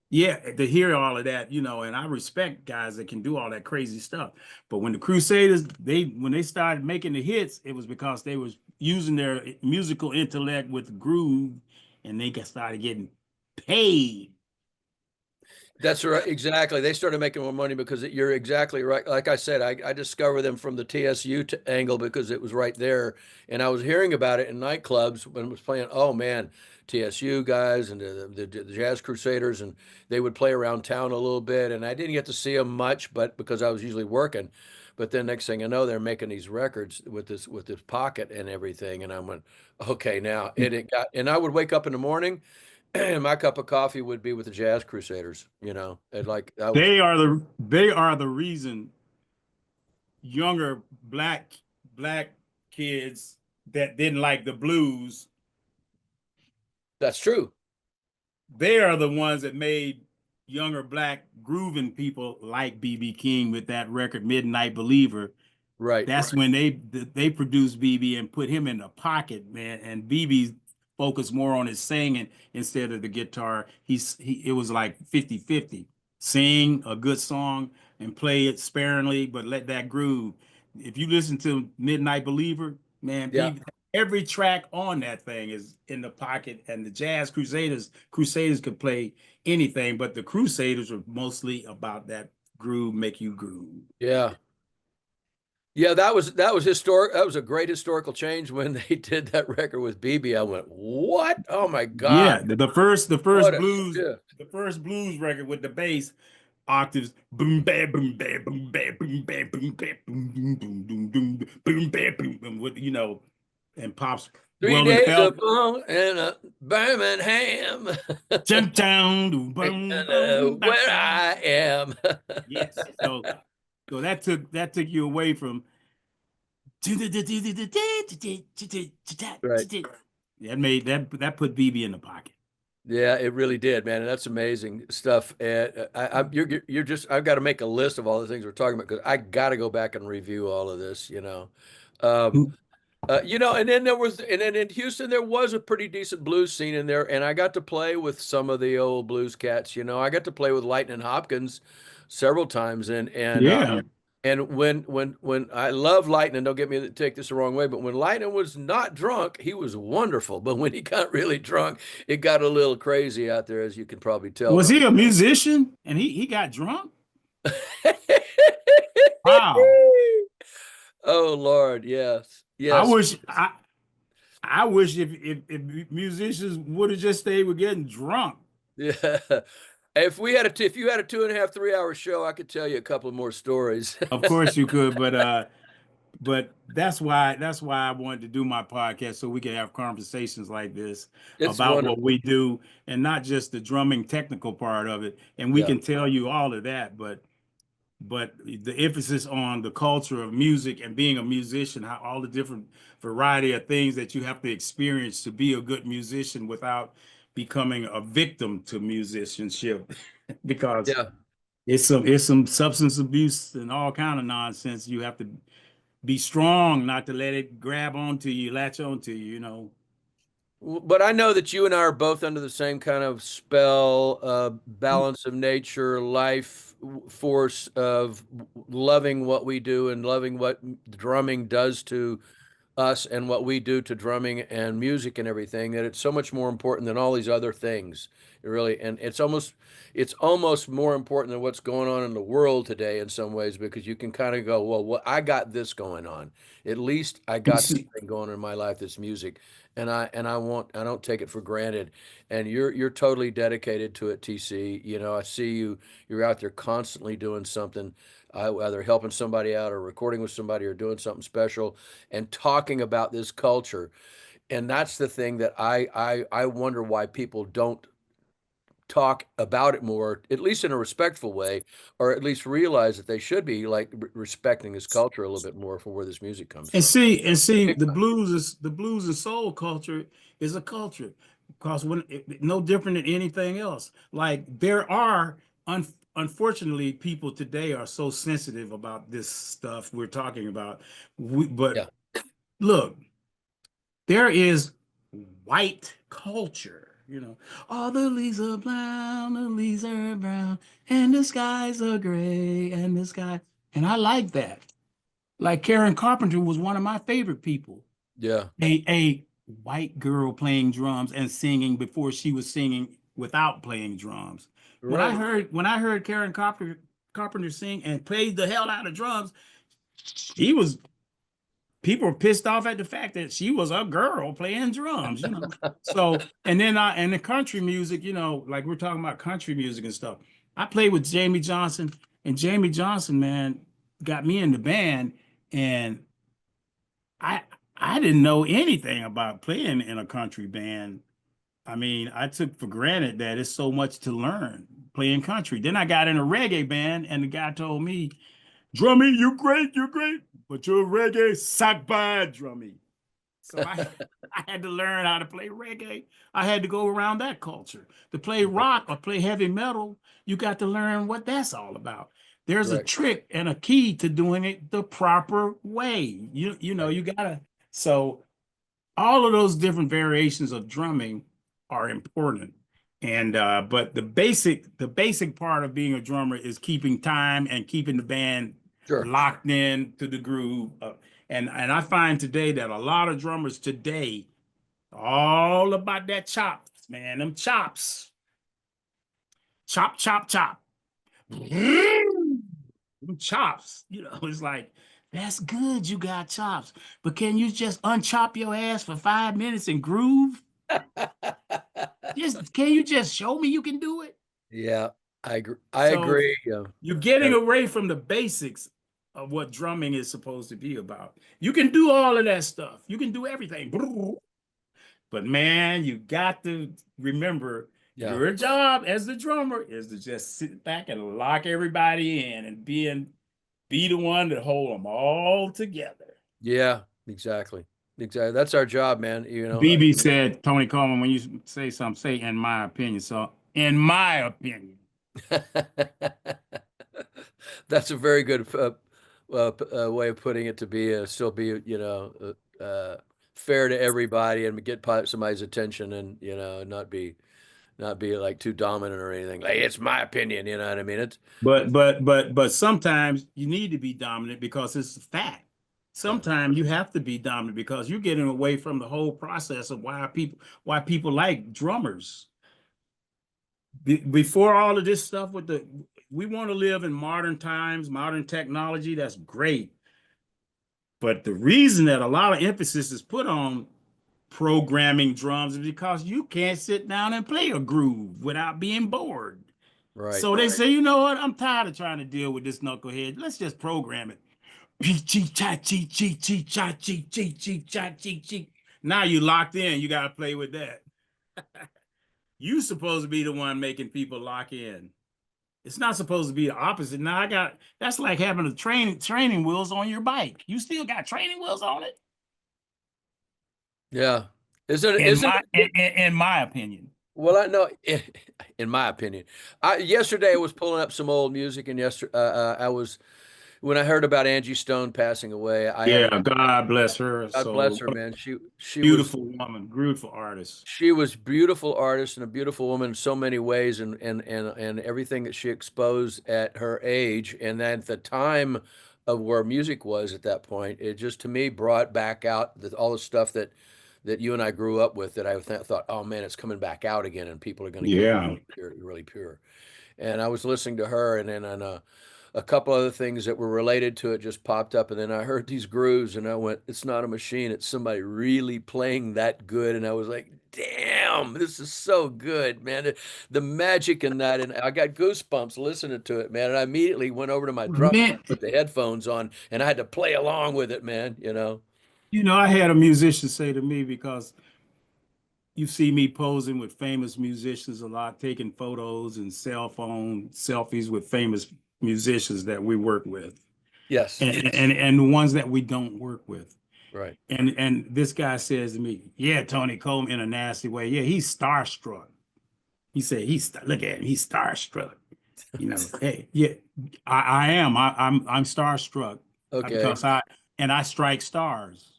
yeah, to hear all of that, and I respect guys that can do all that crazy stuff. But when the Crusaders, when they started making the hits, it was because they was using their musical intellect with groove, and they started getting paid. That's right. Exactly. They started making more money because you're exactly right. Like I said, I discovered them from the TSU angle because it was right there. And I was hearing about it in nightclubs when it was playing. Oh, man, TSU guys and the Jazz Crusaders, and they would play around town a little bit. And I didn't get to see them much, but because I was usually working. But then next thing I know, they're making these records with this pocket and everything. And I went, okay, now and I would wake up in the morning. My cup of coffee would be with the Jazz Crusaders, and like that was They are the reason younger black kids that didn't like the blues, that's true. they are the ones that made younger black grooving people like BB King with that record Midnight Believer. Right. That's when they produced BB and put him in the pocket, man. And BB focused more on his singing instead of the guitar. It was like 50-50. Sing a good song and play it sparingly, but let that groove. If you listen to Midnight Believer, man, Yeah. BB, every track on that thing is in the pocket. And the Jazz Crusaders could play anything, but the Crusaders were mostly about that groove, make you groove. Yeah. Yeah, that was historic. That was a great historical change when they did that record with BB. I went, "What? Oh my God. Yeah, the first the What first a blues shift." the first blues record with the bass octaves boom bam boom bam boom bam boom bam boom bam boom boom boom boom boom boom bam boom and what, you know, and Pops 3 welding days felt. of in Birmingham. Down, boom, boom, Where I am. yes. So that took you away from Right. that put BB in the pocket. Yeah, it really did, man, and that's amazing stuff. And you're just I've got to make a list of all the things we're talking about because I got to go back and review all of this. Um, and then in Houston there was a pretty decent blues scene in there, and I got to play with some of the old blues cats. I got to play with Lightning Hopkins several times, Yeah. and when I love Lightning, don't get me take this the wrong way, but when Lightning was not drunk, he was wonderful. But when he got really drunk, it got a little crazy out there, as you can probably tell Was from. he a musician and he got drunk? Wow. Oh Lord, yes, I yes, wish I wish if musicians would have just stayed with getting drunk. yeah. If you had a 2.5, 3 hour show, I could tell you a couple more stories. Of course you could, but that's why I wanted to do my podcast so we can have conversations like this It's about what wonderful. we do and not just the drumming technical part of it. And we Yeah, can tell you all of that, but the emphasis on the culture of music and being a musician, how all the different variety of things that you have to experience to be a good musician without becoming a victim to musicianship, because yeah. it's some substance abuse and all kind of nonsense. You have to be strong not to let it grab onto you, latch onto you, you know. But I know that you and I are both under the same kind of spell, balance of nature, life force of loving what we do and loving what drumming does to us and what we do to drumming and music and everything, that it's so much more important than all these other things. It really, and it's almost more important than what's going on in the world today in some ways, because you can kind of go, well, I got this going on. At least I got this thing going on in my life, this music, and I don't take it for granted. And you're totally dedicated to it, TC. I see you're out there constantly doing something, either helping somebody out or recording with somebody or doing something special and talking about this culture. And that's the thing that I wonder why people don't talk about it more, at least in a respectful way, or at least realize that they should be like respecting this culture a little bit more for where this music comes And from. see, the blues and soul culture is a culture because no different than anything else. Like there are unfortunately people today are so sensitive about this stuff we're talking about. But Yeah, look, there is white culture, you know. All the leaves are brown, the leaves are brown, and the skies are gray, and the sky. And I like that. Like Karen Carpenter was one of my favorite people. yeah, A white girl playing drums and singing before she was singing without playing drums. right. When I heard Karen Carpenter sing and played the hell out of drums, she was people were pissed off at the fact that she was a girl playing drums, you know. So and the country music, you know, like we're talking about country music and stuff. I played with Jamie Johnson, and Jamie Johnson, man, got me in the band, and I I didn't know anything about playing in a country band. I mean, I took for granted that it's so much to learn playing country. Then I got in a reggae band, and the guy told me, "Drummy, you're great, but you're reggae suck bad, Drummy." So I had to learn how to play reggae. I had to go around that culture. To play rock or play heavy metal, you got to learn what that's all about. There's a Correct. trick and a key to doing it the proper way. You know, Right. you gotta. So all of those different variations of drumming are important. And but the basic part of being a drummer is keeping time and keeping the band Sure. locked in to the groove. And I find today that a lot of drummers today all about that chops, man. Them chops. Chop, chop, chop. Them chops. You know, it's like, that's good, you got chops. But can you just unchop your ass for 5 minutes and groove? Just can you just show me you can do it? Yeah, I agree. I So agree. Yeah. you're getting Yeah. away from the basics of what drumming is supposed to be about. You can do all of that stuff. You can do everything. But man, you got to remember Yeah. your job as the drummer is to just sit back and lock everybody in and be the one to hold them all together. Yeah, exactly. Exactly. That's our job, man. You know, BB said, Tony Coleman, when you say something, say in my opinion. So, in my opinion. that's a very good way of putting it to be still be, fair to everybody and get somebody's attention and, not be like too dominant or anything. Like, it's my opinion, you know what I mean? It's But sometimes you need to be dominant because it's a fact. yeah, Sometimes you have to be dominant because you're getting away from the whole process of why people like drummers. Before all of this stuff we want to live in modern times, modern technology, that's great. But the reason that a lot of emphasis is put on programming drums is because you can't sit down and play a groove without being bored. right. So they say, you know what? I'm tired of trying to deal with this knucklehead. Let's just program it. Now you locked in. You got to play with that. You supposed to be the one making people lock in. It's not supposed to be the opposite. Now that's like having a training wheels on your bike. You still got training wheels on it. Yeah. Isn't it, In isn't my it? in my opinion. Well, I know, in my opinion, yesterday I was pulling up some old music, and when I heard about Angie Stone passing away, I had, Yeah, God bless her God soul. bless her, man. She was Beautiful woman, beautiful artist. She was beautiful artist and a beautiful woman in so many ways, and everything that she exposed at her age and at the time of where music was at that point, it just to me brought back out all the stuff that you and I grew up with that I thought, oh man, it's coming back out again, and people are going to get Yeah. really pure, really pure. And I was listening to her, and then a couple other things that were related to it just popped up, and then I heard these grooves, and I went, "It's not a machine; it's somebody really playing that good." And I was like, "Damn, this is so good, man! The magic in that." And I got goosebumps listening to it, man. And I immediately went over to my drum, Man, put the headphones on, and I had to play along with it, man. I had a musician say to me, because you see me posing with famous musicians a lot, taking photos and cell phone selfies with famous musicians that we work with, Yes, and the ones that we don't work with. right. And this guy says to me, "Yeah, Tony Coleman," in a nasty way. Yeah, he's starstruck. He said, look at him, he's starstruck. Hey, yeah, I am. I'm starstruck Okay. because I strike stars.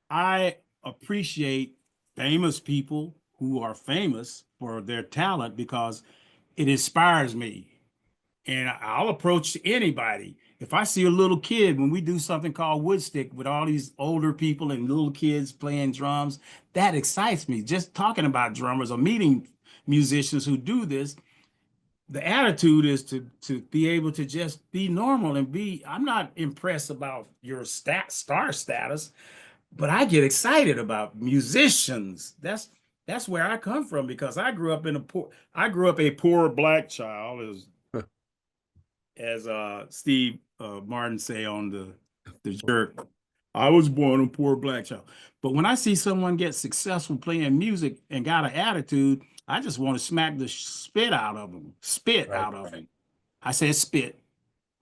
I appreciate famous people who are famous for their talent because it inspires me. And I'll approach anybody. If I see a little kid, when we do something called Woodstick with all these older people and little kids playing drums, that excites me. Just talking about drummers or meeting musicians who do this, the attitude is to be able to just be normal and I'm not impressed about your star status, but I get excited about musicians. That's where I come from, because I grew up a poor black child, as Steve Martin say on the jerk. I was born a poor black child. But when I see someone get successful playing music and got an attitude, I just want to smack the spit out of them. Spit Right. out of them. I said spit.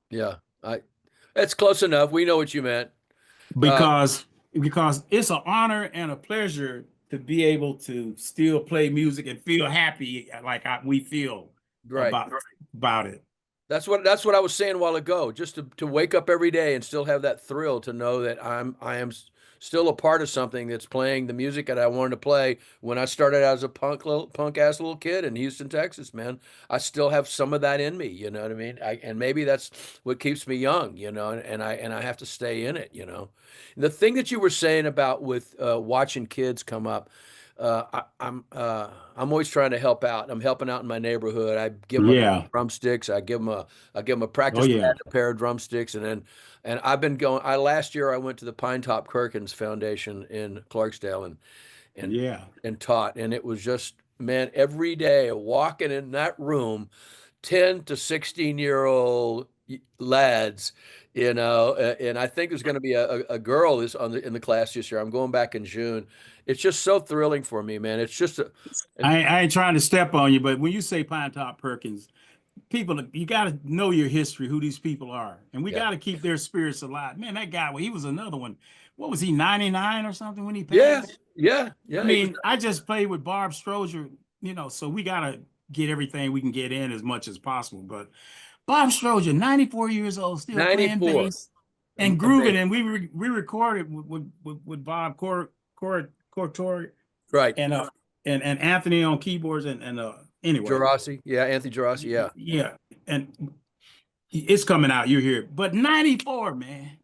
Yeah. That's close enough. We know what you meant. Uh, because because it's an honor and a pleasure to be able to still play music and feel happy like we feel right. about it. That's what I was saying a while ago. Just to wake up every day and still have that thrill to know that I am still a part of something that's playing the music that I wanted to play when I started out as a punk ass little kid in Houston, Texas, man. I still have some of that in me, you know what I mean? And maybe that's what keeps me young, and I have to stay in it. The thing that you were saying about with watching kids come up, I'm always trying to help out. I'm helping out in my neighborhood. I give them Yeah. drumsticks. I give them a Oh practice pad, yeah. a pair of drumsticks, and I've been going. Last year I went to the Pine Top Perkins Foundation in Clarksdale and Yeah. and taught, and it was just, man, every day walking in that room, 10 to 16-year-old lads, and I think there's going to be a girl is on in the class this year. I'm going back in June. It's just so thrilling for me, man. It's just I ain't trying to step on you, but when you say Pine Top Perkins, people, you got to know your history, who these people are, and we yeah, got to keep their spirits alive. Man, that guy, well, he was another one. What was he, 99 or something when he yeah, passed? yeah, I yeah. He was, mean, I just played with Barb Strozier, so we got to get everything we can get in as much as possible. But Bob Strozier, 94 years old, still playing 94. bass and grooving, Amazing. and we recorded with Bob Cortori Right. and Anthony on keyboards and anyway, Gerasi. Yeah, Anthony Gerasi. Yeah. yeah, and it's coming out. You hear it. But 94, man,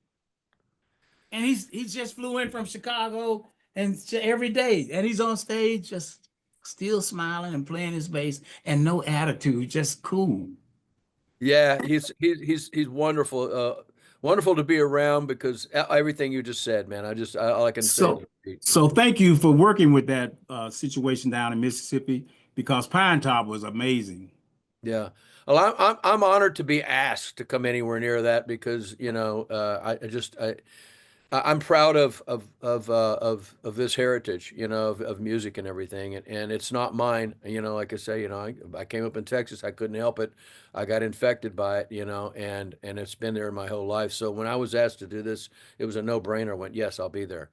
and he's just flew in from Chicago and every day, and he's on stage just still smiling and playing his bass and no attitude, just cool. Yeah, he's wonderful. Wonderful to be around because everything you just said, man. All I can say is So, so thank you for working with that situation down in Mississippi because Pine Top was amazing. yeah. Well, I'm honored to be asked to come anywhere near that because I'm proud of this heritage, of music and everything, and it's not mine. Like I say, I came up in Texas, I couldn't help it. I got infected by it, and it's been there my whole life. So when I was asked to do this, it was a no-brainer. I went, yes, I'll be there,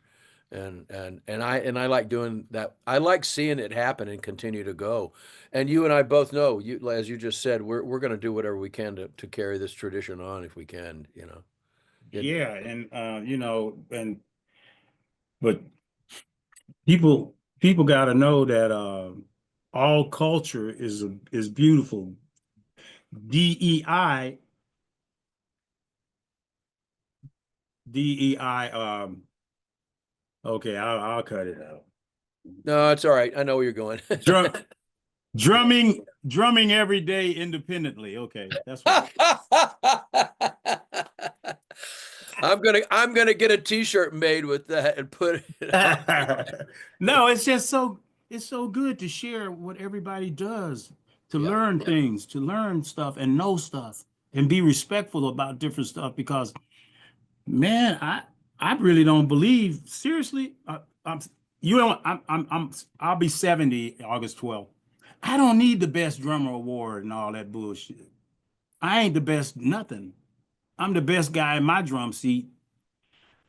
and I like doing that. I like seeing it happen and continue to go. And you and I both know, as you just said, we're going to do whatever we can to carry this tradition on if we can. It, Yeah, and and but people got to know that all culture is beautiful. DEI DEI. Okay, I'll cut it out. no, it's all right. I know where you're going. Drum, drumming every day independently. Okay, that's right. I'm gonna get a t-shirt made with that and put it on. No, it's so good to share what everybody does, to Yeah, learn things, to learn stuff and know stuff and be respectful about different stuff because man, I really don't believe seriously. I'm you know I'll be 70 August 12th. I don't need the best drummer award and all that bullshit. I ain't the best nothing. I'm the best guy in my drum seat.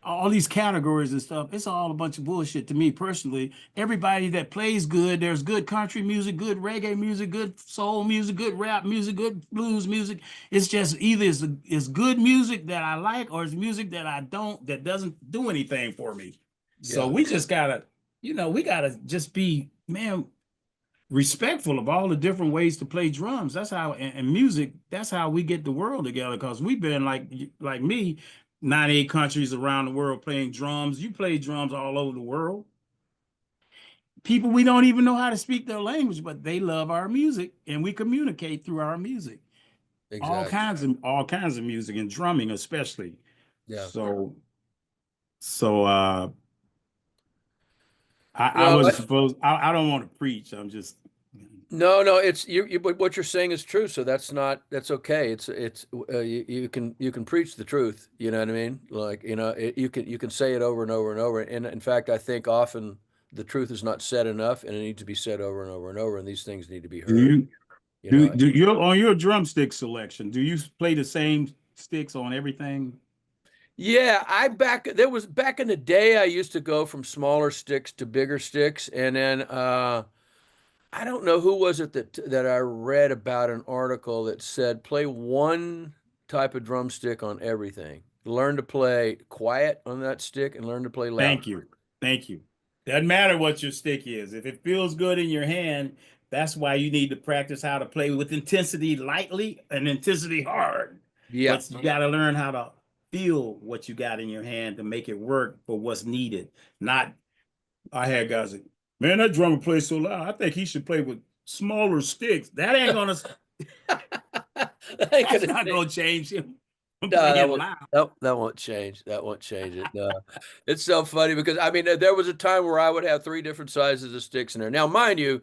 All these categories and stuff, it's all a bunch of bullshit to me personally. Everybody that plays good, there's good country music, good reggae music, good soul music, good rap music, good blues music. It's just either it's good music that I like or it's music that I don't, that doesn't do anything for me. So yeah, we just gotta, we gotta just be, man, respectful of all the different ways to play drums. That's how, and music, that's how we get the world together. Because we've been like me, 98 countries around the world playing drums. You play drums all over the world. People we don't even know how to speak their language, but they love our music, and we communicate through our music. All exactly. kinds of all kinds of music and drumming, especially. Yeah. So I No, wasn't supposed. I don't want to preach. I'm just. no, it's but what you're saying is true. So that's okay. You can preach the truth. You know what I mean? Like, you can say it over and over and over. And in fact, I think often the truth is not said enough, and it needs to be said over and over and over. And these things need to be Do heard. you You do know, do you on your drumstick selection? Do you play the same sticks on everything? Yeah, back in the day, I used to go from smaller sticks to bigger sticks, and then I don't know who was it that I read about an article that said play one type of drumstick on everything. Learn to play quiet on that stick and learn to play loud. Thank you. Thank you. Doesn't matter what your stick is. If it feels good in your hand, that's why you need to practice how to play with intensity lightly and intensity hard. Yeah, But you got to learn how to feel what you got in your hand to make it work for what's needed. Not, I had guys like, man, that drummer plays so loud. I think he should play with smaller sticks. That ain't gonna, that ain't that's gonna not change. gonna change him from No, playing loud. that won't change. That won't change it. No, it's so funny because I mean there was a time where I would have three different sizes of sticks in there. Now, mind you,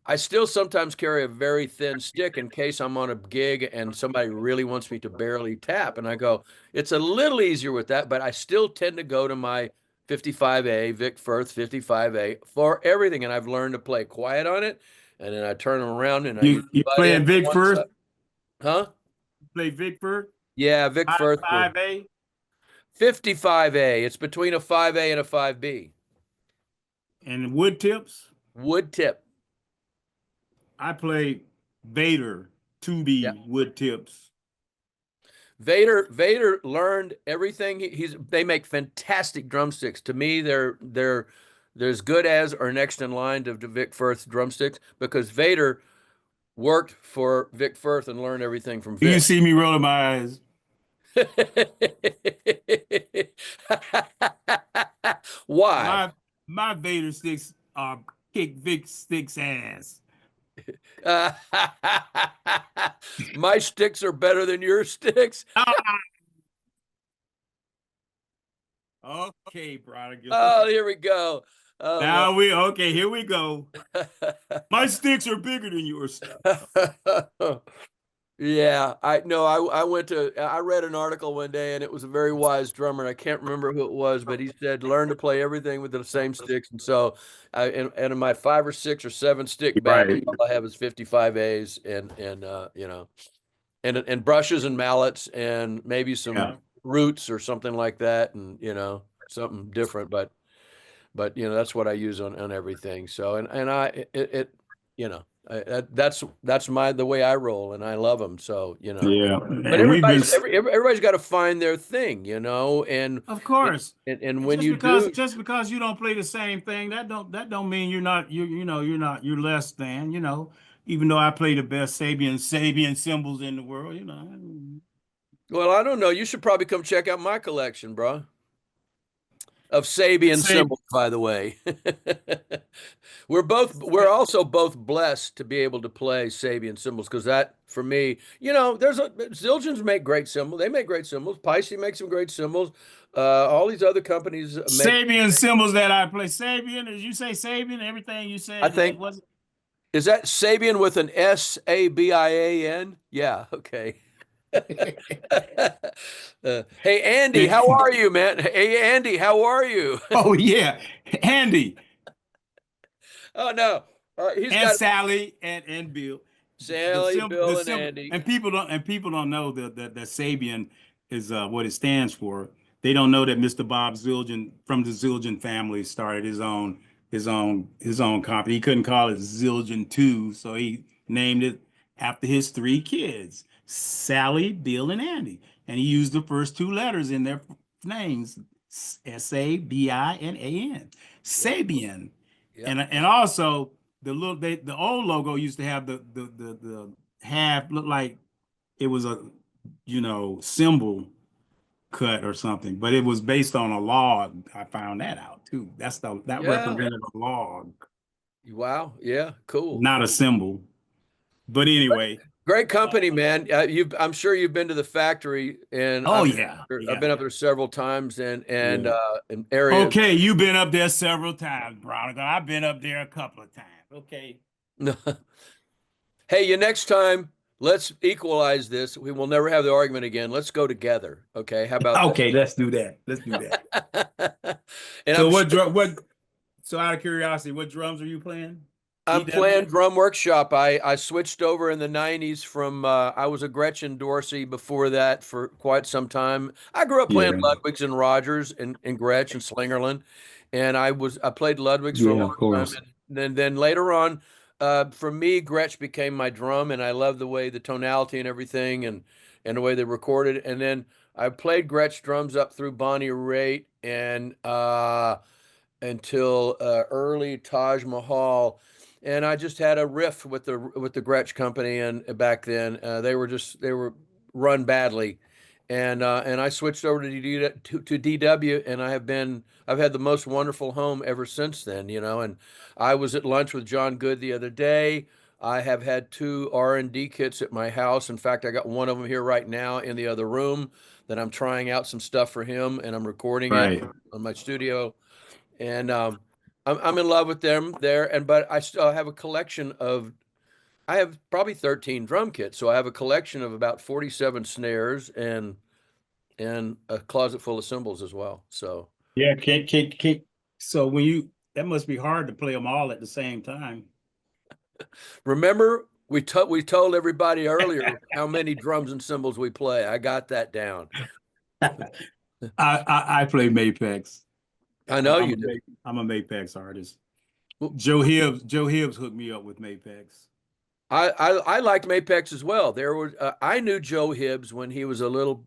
I still sometimes carry a very thin stick in case I'm on a gig and somebody really wants me to barely tap. And I go, it's a little easier with that, but I still tend to go to my 55A, Vic Firth 55A for everything. And I've learned to play quiet on it. And then I turn them around and I use You the butt end playing on Vic one Firth? side. Huh? Play Vic Firth? Yeah, Vic Firth for 5A? 55A. It's between a 5A and a 5B. And wood tips? Wood tip. I play Vader Yeah. 2B wood tips. Vader learned everything. They make fantastic drumsticks. To me, they're as good as or next in line to Vic Firth's drumsticks because Vader worked for Vic Firth and learned everything from You Vic. see me rolling my eyes. Why? My Vader sticks are kick Vic sticks ass. My sticks are better than your sticks. Okay, Braunagel. Oh, here we go. Oh, Now okay, here we go. My sticks are bigger than yours. well. Yeah, I read an article one day and it was a very wise drummer. And I can't remember who it was, but he said, learn to play everything with the same sticks. And so and in my 5 or 6 or 7 stick bag, Right. all I have is 55 A's and and brushes and mallets and maybe Yeah. some roots or something like that. And, something different, but that's what I use on everything. So and I it that's the way I roll, and I love them. So Yeah. but And we've been everybody's got to find their thing, and of course. and And when you do, just because you don't play the same thing, that don't mean you're not you're less than, even though I play the best Sabian symbols in the world. well, I don't know. You should probably come check out my collection, bro. Of Sabian Say symbols, by the way. We're also both blessed to be able to play Sabian symbols because that for me, there's Zildjians make great symbols. They make great symbols. Pisces makes some great symbols. All these other companies make. Sabian symbols that I play. Sabian, as you say Sabian, everything you I said, think was is that Sabian with an Sabian? Yeah. Okay. Hey Andy, how it. are you, man? Hey Andy, how are you? Oh yeah, Andy Oh no, he's and got Sally and Bill. Sally, The Bill, and symbol, Andy. and people don't know that Sabian is what it stands for. They don't know that Mr. Bob Zildjian from the Zildjian family started his own company. He couldn't call it Zildjian 2, so he named it after his 3 kids, Sally, Bill, and Andy. And he used the first 2 letters in their names, Sabian, Yep, Sabian. yep, And also the old logo used to have the half look like it was a symbol cut or something, but it was based on a log. I found that out too. That yeah. represented a log, Wow, yeah, cool. not a symbol. But anyway, Great company, man. I'm sure you've been to the factory, and oh yeah, I've yeah, been up there several times, and yeah. in areas. Okay, you've been up there several times, Veronica. I've been up there a couple of times. Okay. Hey, next time, let's equalize this. We will never have the argument again. Let's go together. Okay, how about Okay, let's do that. Let's do that. that? And So I'm sure. so out of curiosity, what drums are you playing? I'm DW? playing drum workshop. I switched over in the 90s from I was a Gretchen Dorsey before that for quite some time. I grew up playing Yeah. Ludwigs and Rogers and Gretsch and Slingerland. And I played Ludwigs for a Yeah, of long time. course. And then later on, for me, Gretsch became my drum and I love the way the tonality and everything and the way they recorded. And then I played Gretsch drums up through Bonnie Raitt and until early Taj Mahal, and I just had a rift with the Gretsch company, and back then they were run badly, and I switched over to DW, and I've had the most wonderful home ever since then, and I was at lunch with John Good the other day. I have had 2 R&D kits at my house. In fact, I got one of them here right now in the other room that I'm trying out some stuff for him, and I'm recording it Right. on my studio. And I'm in love with them there, but I still have a collection of. I have probably 13 drum kits, so I have a collection of about 47 snares and a closet full of cymbals as well. So Yeah, can't. So that must be hard to play them all at the same time. remember, we told everybody earlier how many drums and cymbals we play. I got that down. I play Mapex. I know you do. I'm a Mapex artist. Well, Joe Hibbs hooked me up with Mapex. I liked Mapex as well. There was I knew Joe Hibbs when he was a little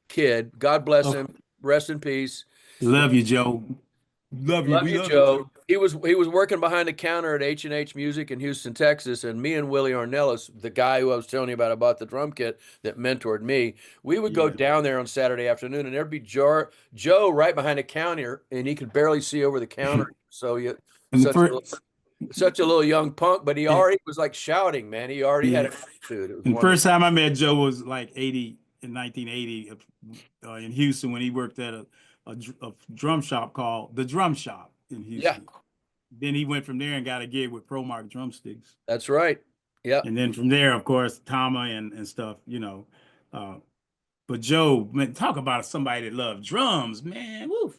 kid. God bless Oh, him. Rest in peace. love you, Joe. Love you. Love We you, love you, Joe. Joe. He was working behind the counter at H&H Music in Houston, Texas, and me and Willie Arnellis, the guy who I was telling you about the drum kit that mentored me, we would go Yeah. down there on Saturday afternoon, and there'd be Joe right behind the counter, and he could barely see over the counter. So you And the such a first, such a little young punk, but he yeah, already was like shouting, man. He already had yeah. an attitude. It was And the wonderful. first time I met Joe was like 80 in 1980 in Houston when he worked at a drum shop called the Drum Shop in Yeah, Houston. Then he went from there and got a gig with ProMark Drumsticks. that's right. Yeah. And then from there, of course, Tama and stuff, you know. Uh, but Joe, man, talk about somebody that loved drums, man. Woof.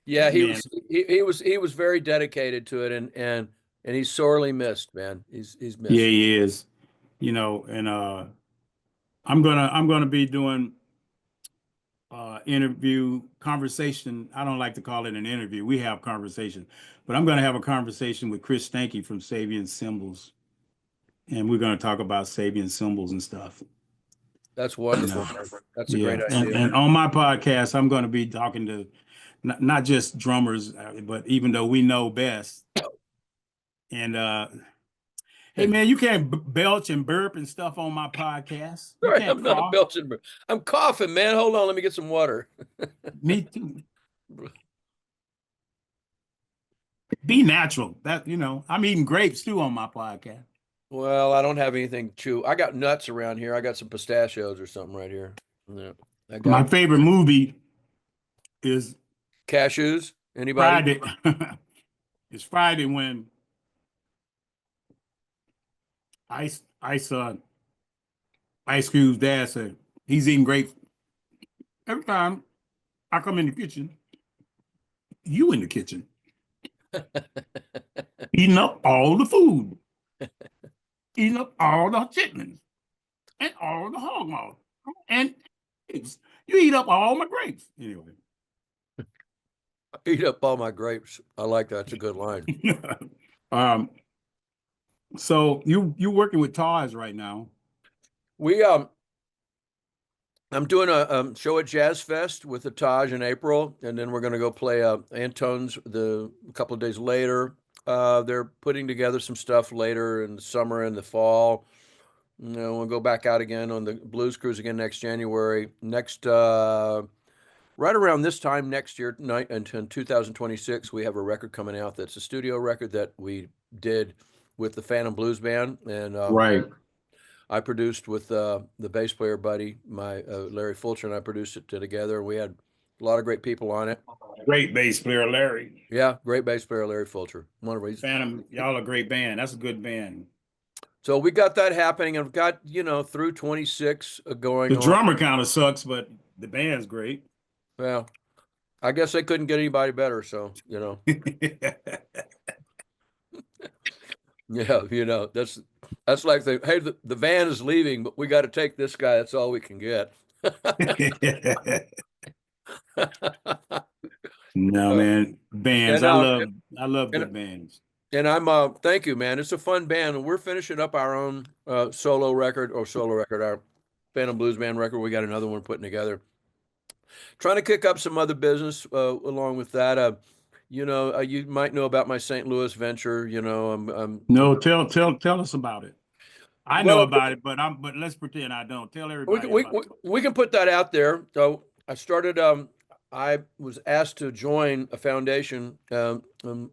Yeah, That man, he was very dedicated to it, and he's sorely missed, man. He's yeah, missed. he is. You know, and I'm gonna be doing interview conversation. I don't like to call it an interview. We have conversation, but I'm gonna have a conversation with Chris Stanky from Sabian Symbols, and we're gonna talk about Sabian symbols and stuff. That's You wonderful, know, man. That's a yeah. great And idea. and on my podcast, I'm gonna be talking to not just drummers, but even though we know best. And hey man, you can't belch and burp and stuff on my podcast. You Sorry, can't I'm not cough. belching. I'm coughing, man. Hold on, let me get some water. Me too. Be natural. That I'm eating grapes too on my podcast. Well, I don't have anything to chew. I got nuts around here. I got some pistachios or something right here. Yeah, I My got favorite movie is cashews. Anybody? Friday. It's Friday when Ice Cube's dad said he's eating grapes. Every time I come in the kitchen, you in the kitchen eating up all the food, eating up all the chitlins and all the hog maw and grapes. You eat up all my grapes. Anyway. Eat up all my grapes. I like that. It's a good line. um, so you working with Taj right now. We I'm doing a show at Jazz Fest with the Taj in April, and then we're going to go play Antone's a couple of days later. They're putting together some stuff later in the summer and the fall. We'll go back out again on the Blues Cruise again next January. Right around this time next year, in 2026, we have a record coming out that's a studio record that we did with the Phantom Blues Band, and Right. I produced with the bass player buddy, my Larry Fulcher, and I produced it together. We had a lot of great people on it. Great bass player, Larry. Yeah, great bass player Larry Fulcher. One of these. Phantom, y'all a great band. That's a good band. So we got that happening, and I've got through 26 going The on. drummer kind of sucks, but the band's great. Well, I guess they couldn't get anybody better. So yeah, that's like hey, the van is leaving, but we got to take this guy. That's all we can get. No, man. Bands. And I love and good bands. and I'm thank you, man. It's a fun band, and we're finishing up our own solo record, our Phantom Blues Band record. We got another one putting together. Trying to kick up some other business along with that. You might know about my St. Louis venture. I'm No, tell us about it. I know well. about it, but let's pretend I don't. Tell We can, everybody we, about we, it. we can put that out there. So I started. I was asked to join a foundation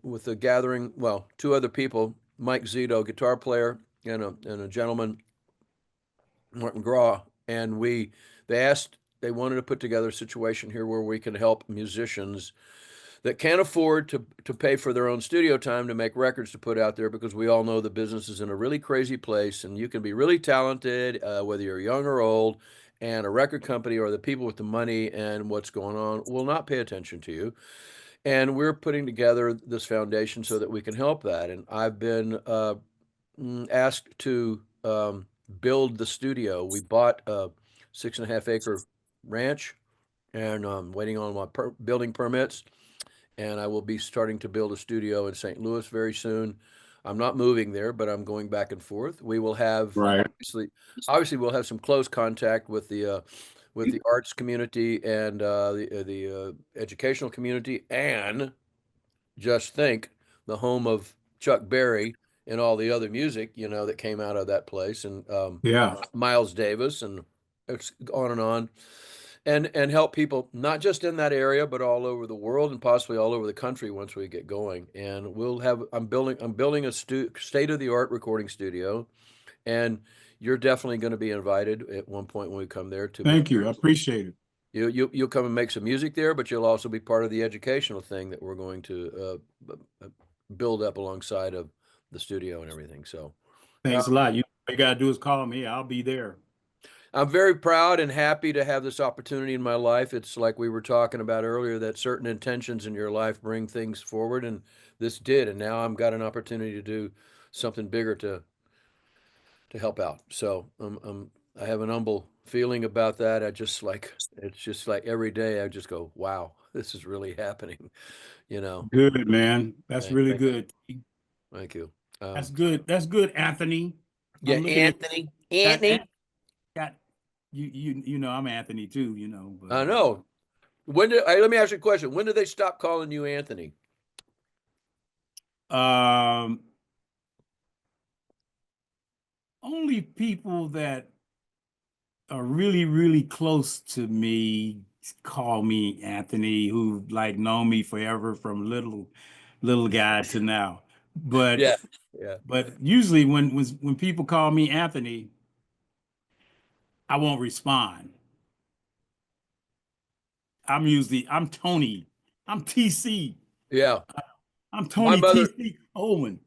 with a gathering. Well, two other people: Mike Zito, guitar player, and a gentleman, Martin Graw, and they wanted to put together a situation here where we can help musicians that can't afford to pay for their own studio time to make records to put out there, because we all know the business is in a really crazy place, and you can be really talented, whether you're young or old, and a record company or the people with the money and what's going on will not pay attention to you. And we're putting together this foundation so that we can help that. And I've been asked to build the studio. We bought a 6.5 acre ranch, and waiting on my building permits. And I will be starting to build a studio in St. Louis very soon. I'm not moving there, but I'm going back and forth. We will have Right. obviously we'll have some close contact with the arts community and the educational community, and just think, the home of Chuck Berry and all the other music, that came out of that place, and Yeah. Miles Davis, and it's on and on, and help people not just in that area, but all over the world and possibly all over the country once we get going. And I'm building a state-of-the-art recording studio, and you're definitely going to be invited at one point when we come there to Thank you. I appreciate it. You'll come and make some music there, but you'll also be part of the educational thing that we're going to build up alongside of the studio and everything. So Thanks a lot. You got to do is call me. I'll be there. I'm very proud and happy to have this opportunity in my life. It's like we were talking about earlier, that certain intentions in your life bring things forward, and this did. And now I've got an opportunity to do something bigger to help out. So I have an humble feeling about that. It's just like every day I just go, wow, this is really happening, you know. Good, man. That's Thank, really good. thank you. That's good. That's good, Anthony. Yeah, I'm looking at got, Anthony. got you know I'm Anthony too, but I know. Let me ask you a question. When did they stop calling you Anthony? Only people that are really, really close to me call me Anthony, who like know me forever from little guy to now. But Yeah, yeah, usually when people call me Anthony, I won't respond. I'm Tony. I'm TC. yeah. I'm My Tony mother, TC Coleman.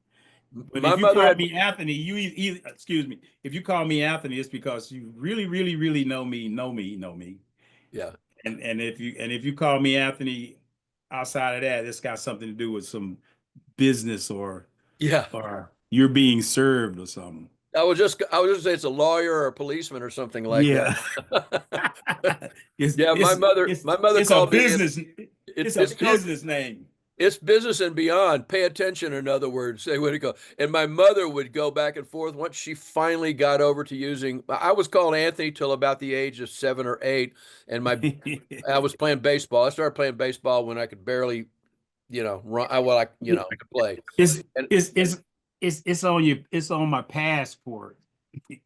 But my if you mother call had, me Anthony, excuse me. If you call me Anthony, it's because you really, really, really know me. yeah, And if you call me Anthony outside of that, it's got something to do with some business yeah. or you're being served or something. I was just say it's a lawyer or a policeman or something like Yeah. that. It's Yeah, it's it's my mother it's a called me. business, it's a It's business name. It's business and beyond. Pay attention, in other words. Say where to go. And my mother would go back and forth once she finally got over to using. I was called Anthony till about the age of 7 or 8, and I was playing baseball. I started playing baseball when I could barely, run. I could play. It's And it's it's it's on my passport.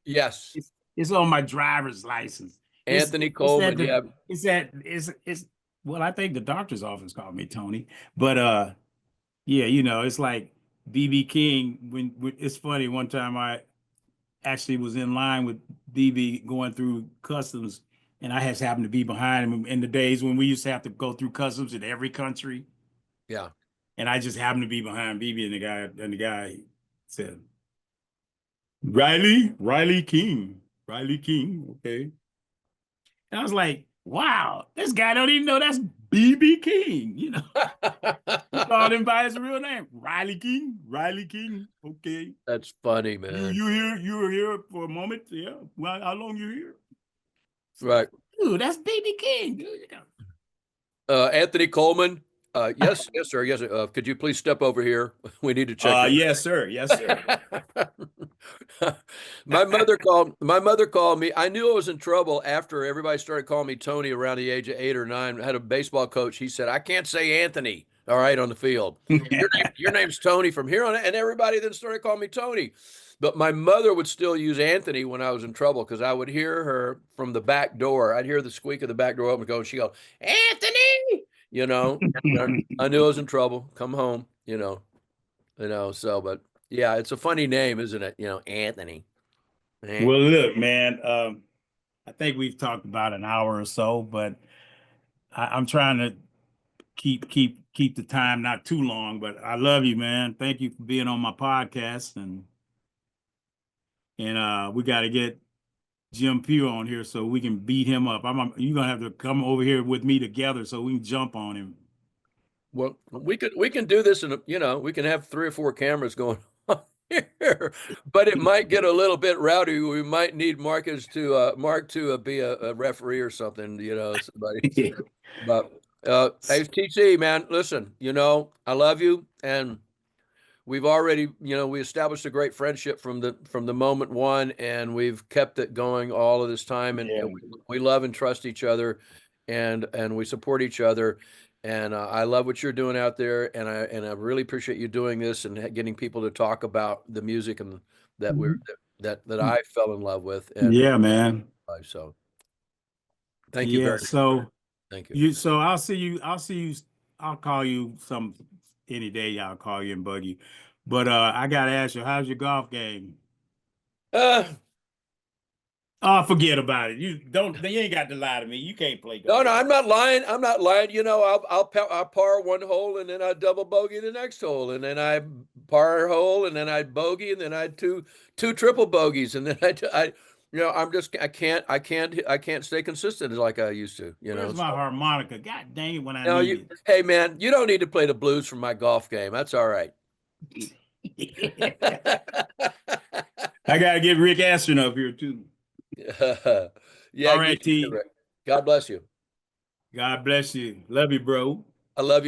yes, It's on my driver's license. It's Anthony it's at Coleman. the Yeah, it's at it's well, I think the doctor's office called me Tony. But yeah, it's like BB King when it's funny, one time I actually was in line with BB going through customs, and I just happened to be behind him in the days when we used to have to go through customs in every country. yeah, And I just happened to be behind BB, and the guy said, Riley King, okay. And I was like, wow, this guy don't even know that's BB King, He called him by his real name, Riley King, okay. That's funny, You man. you here? You were here for a moment, yeah. Well, how long you here? It's like, Right. dude, that's BB King, dude. Anthony Coleman. Yes, yes, sir. Yes, sir. Could you please step over here? We need to check your. Yes, sir. Yes, sir. My mother called me. I knew I was in trouble after everybody started calling me Tony around the age of 8 or 9. I had a baseball coach. He said, I can't say Anthony, all right, on the field. Your name's Tony from here on. And everybody then started calling me Tony. But my mother would still use Anthony when I was in trouble, because I would hear her from the back door. I'd hear the squeak of the back door open and go, and she go, Anthony, I knew I was in trouble. Come home, so, but yeah, it's a funny name, isn't it? Anthony. Well, look, man, I think we've talked about an hour or so, but I'm trying to keep keep the time not too long, but I love you, man. Thank you for being on my podcast, and we got to get Jim Pugh on here so we can beat him up. You're gonna have to come over here with me together so we can jump on him. Well, we can do this, and we can have 3 or 4 cameras going on here, but it might get a little bit rowdy. We might need Mark to be a referee or something. Somebody. But hey, TC, man, listen. I love you, and we've already, we established a great friendship from the moment one, and we've kept it going all of this time, and, Yeah. and we love and trust each other, and we support each other, and I love what you're doing out there, and I really appreciate you doing this and getting people to talk about the music and that that I fell in love with, and yeah, man. So thank you very much. So Thank you. So I'll see you. I'll call you any day. I'll call you and bug you. But I gotta ask you, how's your golf game? Oh, forget about it. You ain't got to lie to me. You can't play golf. No, I'm not lying. I'm not lying. I'll par one hole, and then I double bogey the next hole, and then I par a hole, and then I bogey, and then I two triple bogeys, and then I can't stay consistent like I used to. Where's my harmonica? God dang it, when I need it. Hey man, you don't need to play the blues for my golf game. That's all right. I gotta get Rick Aston up here too. Yeah. All right, T. God bless you. God bless you. Love you, bro. I love you.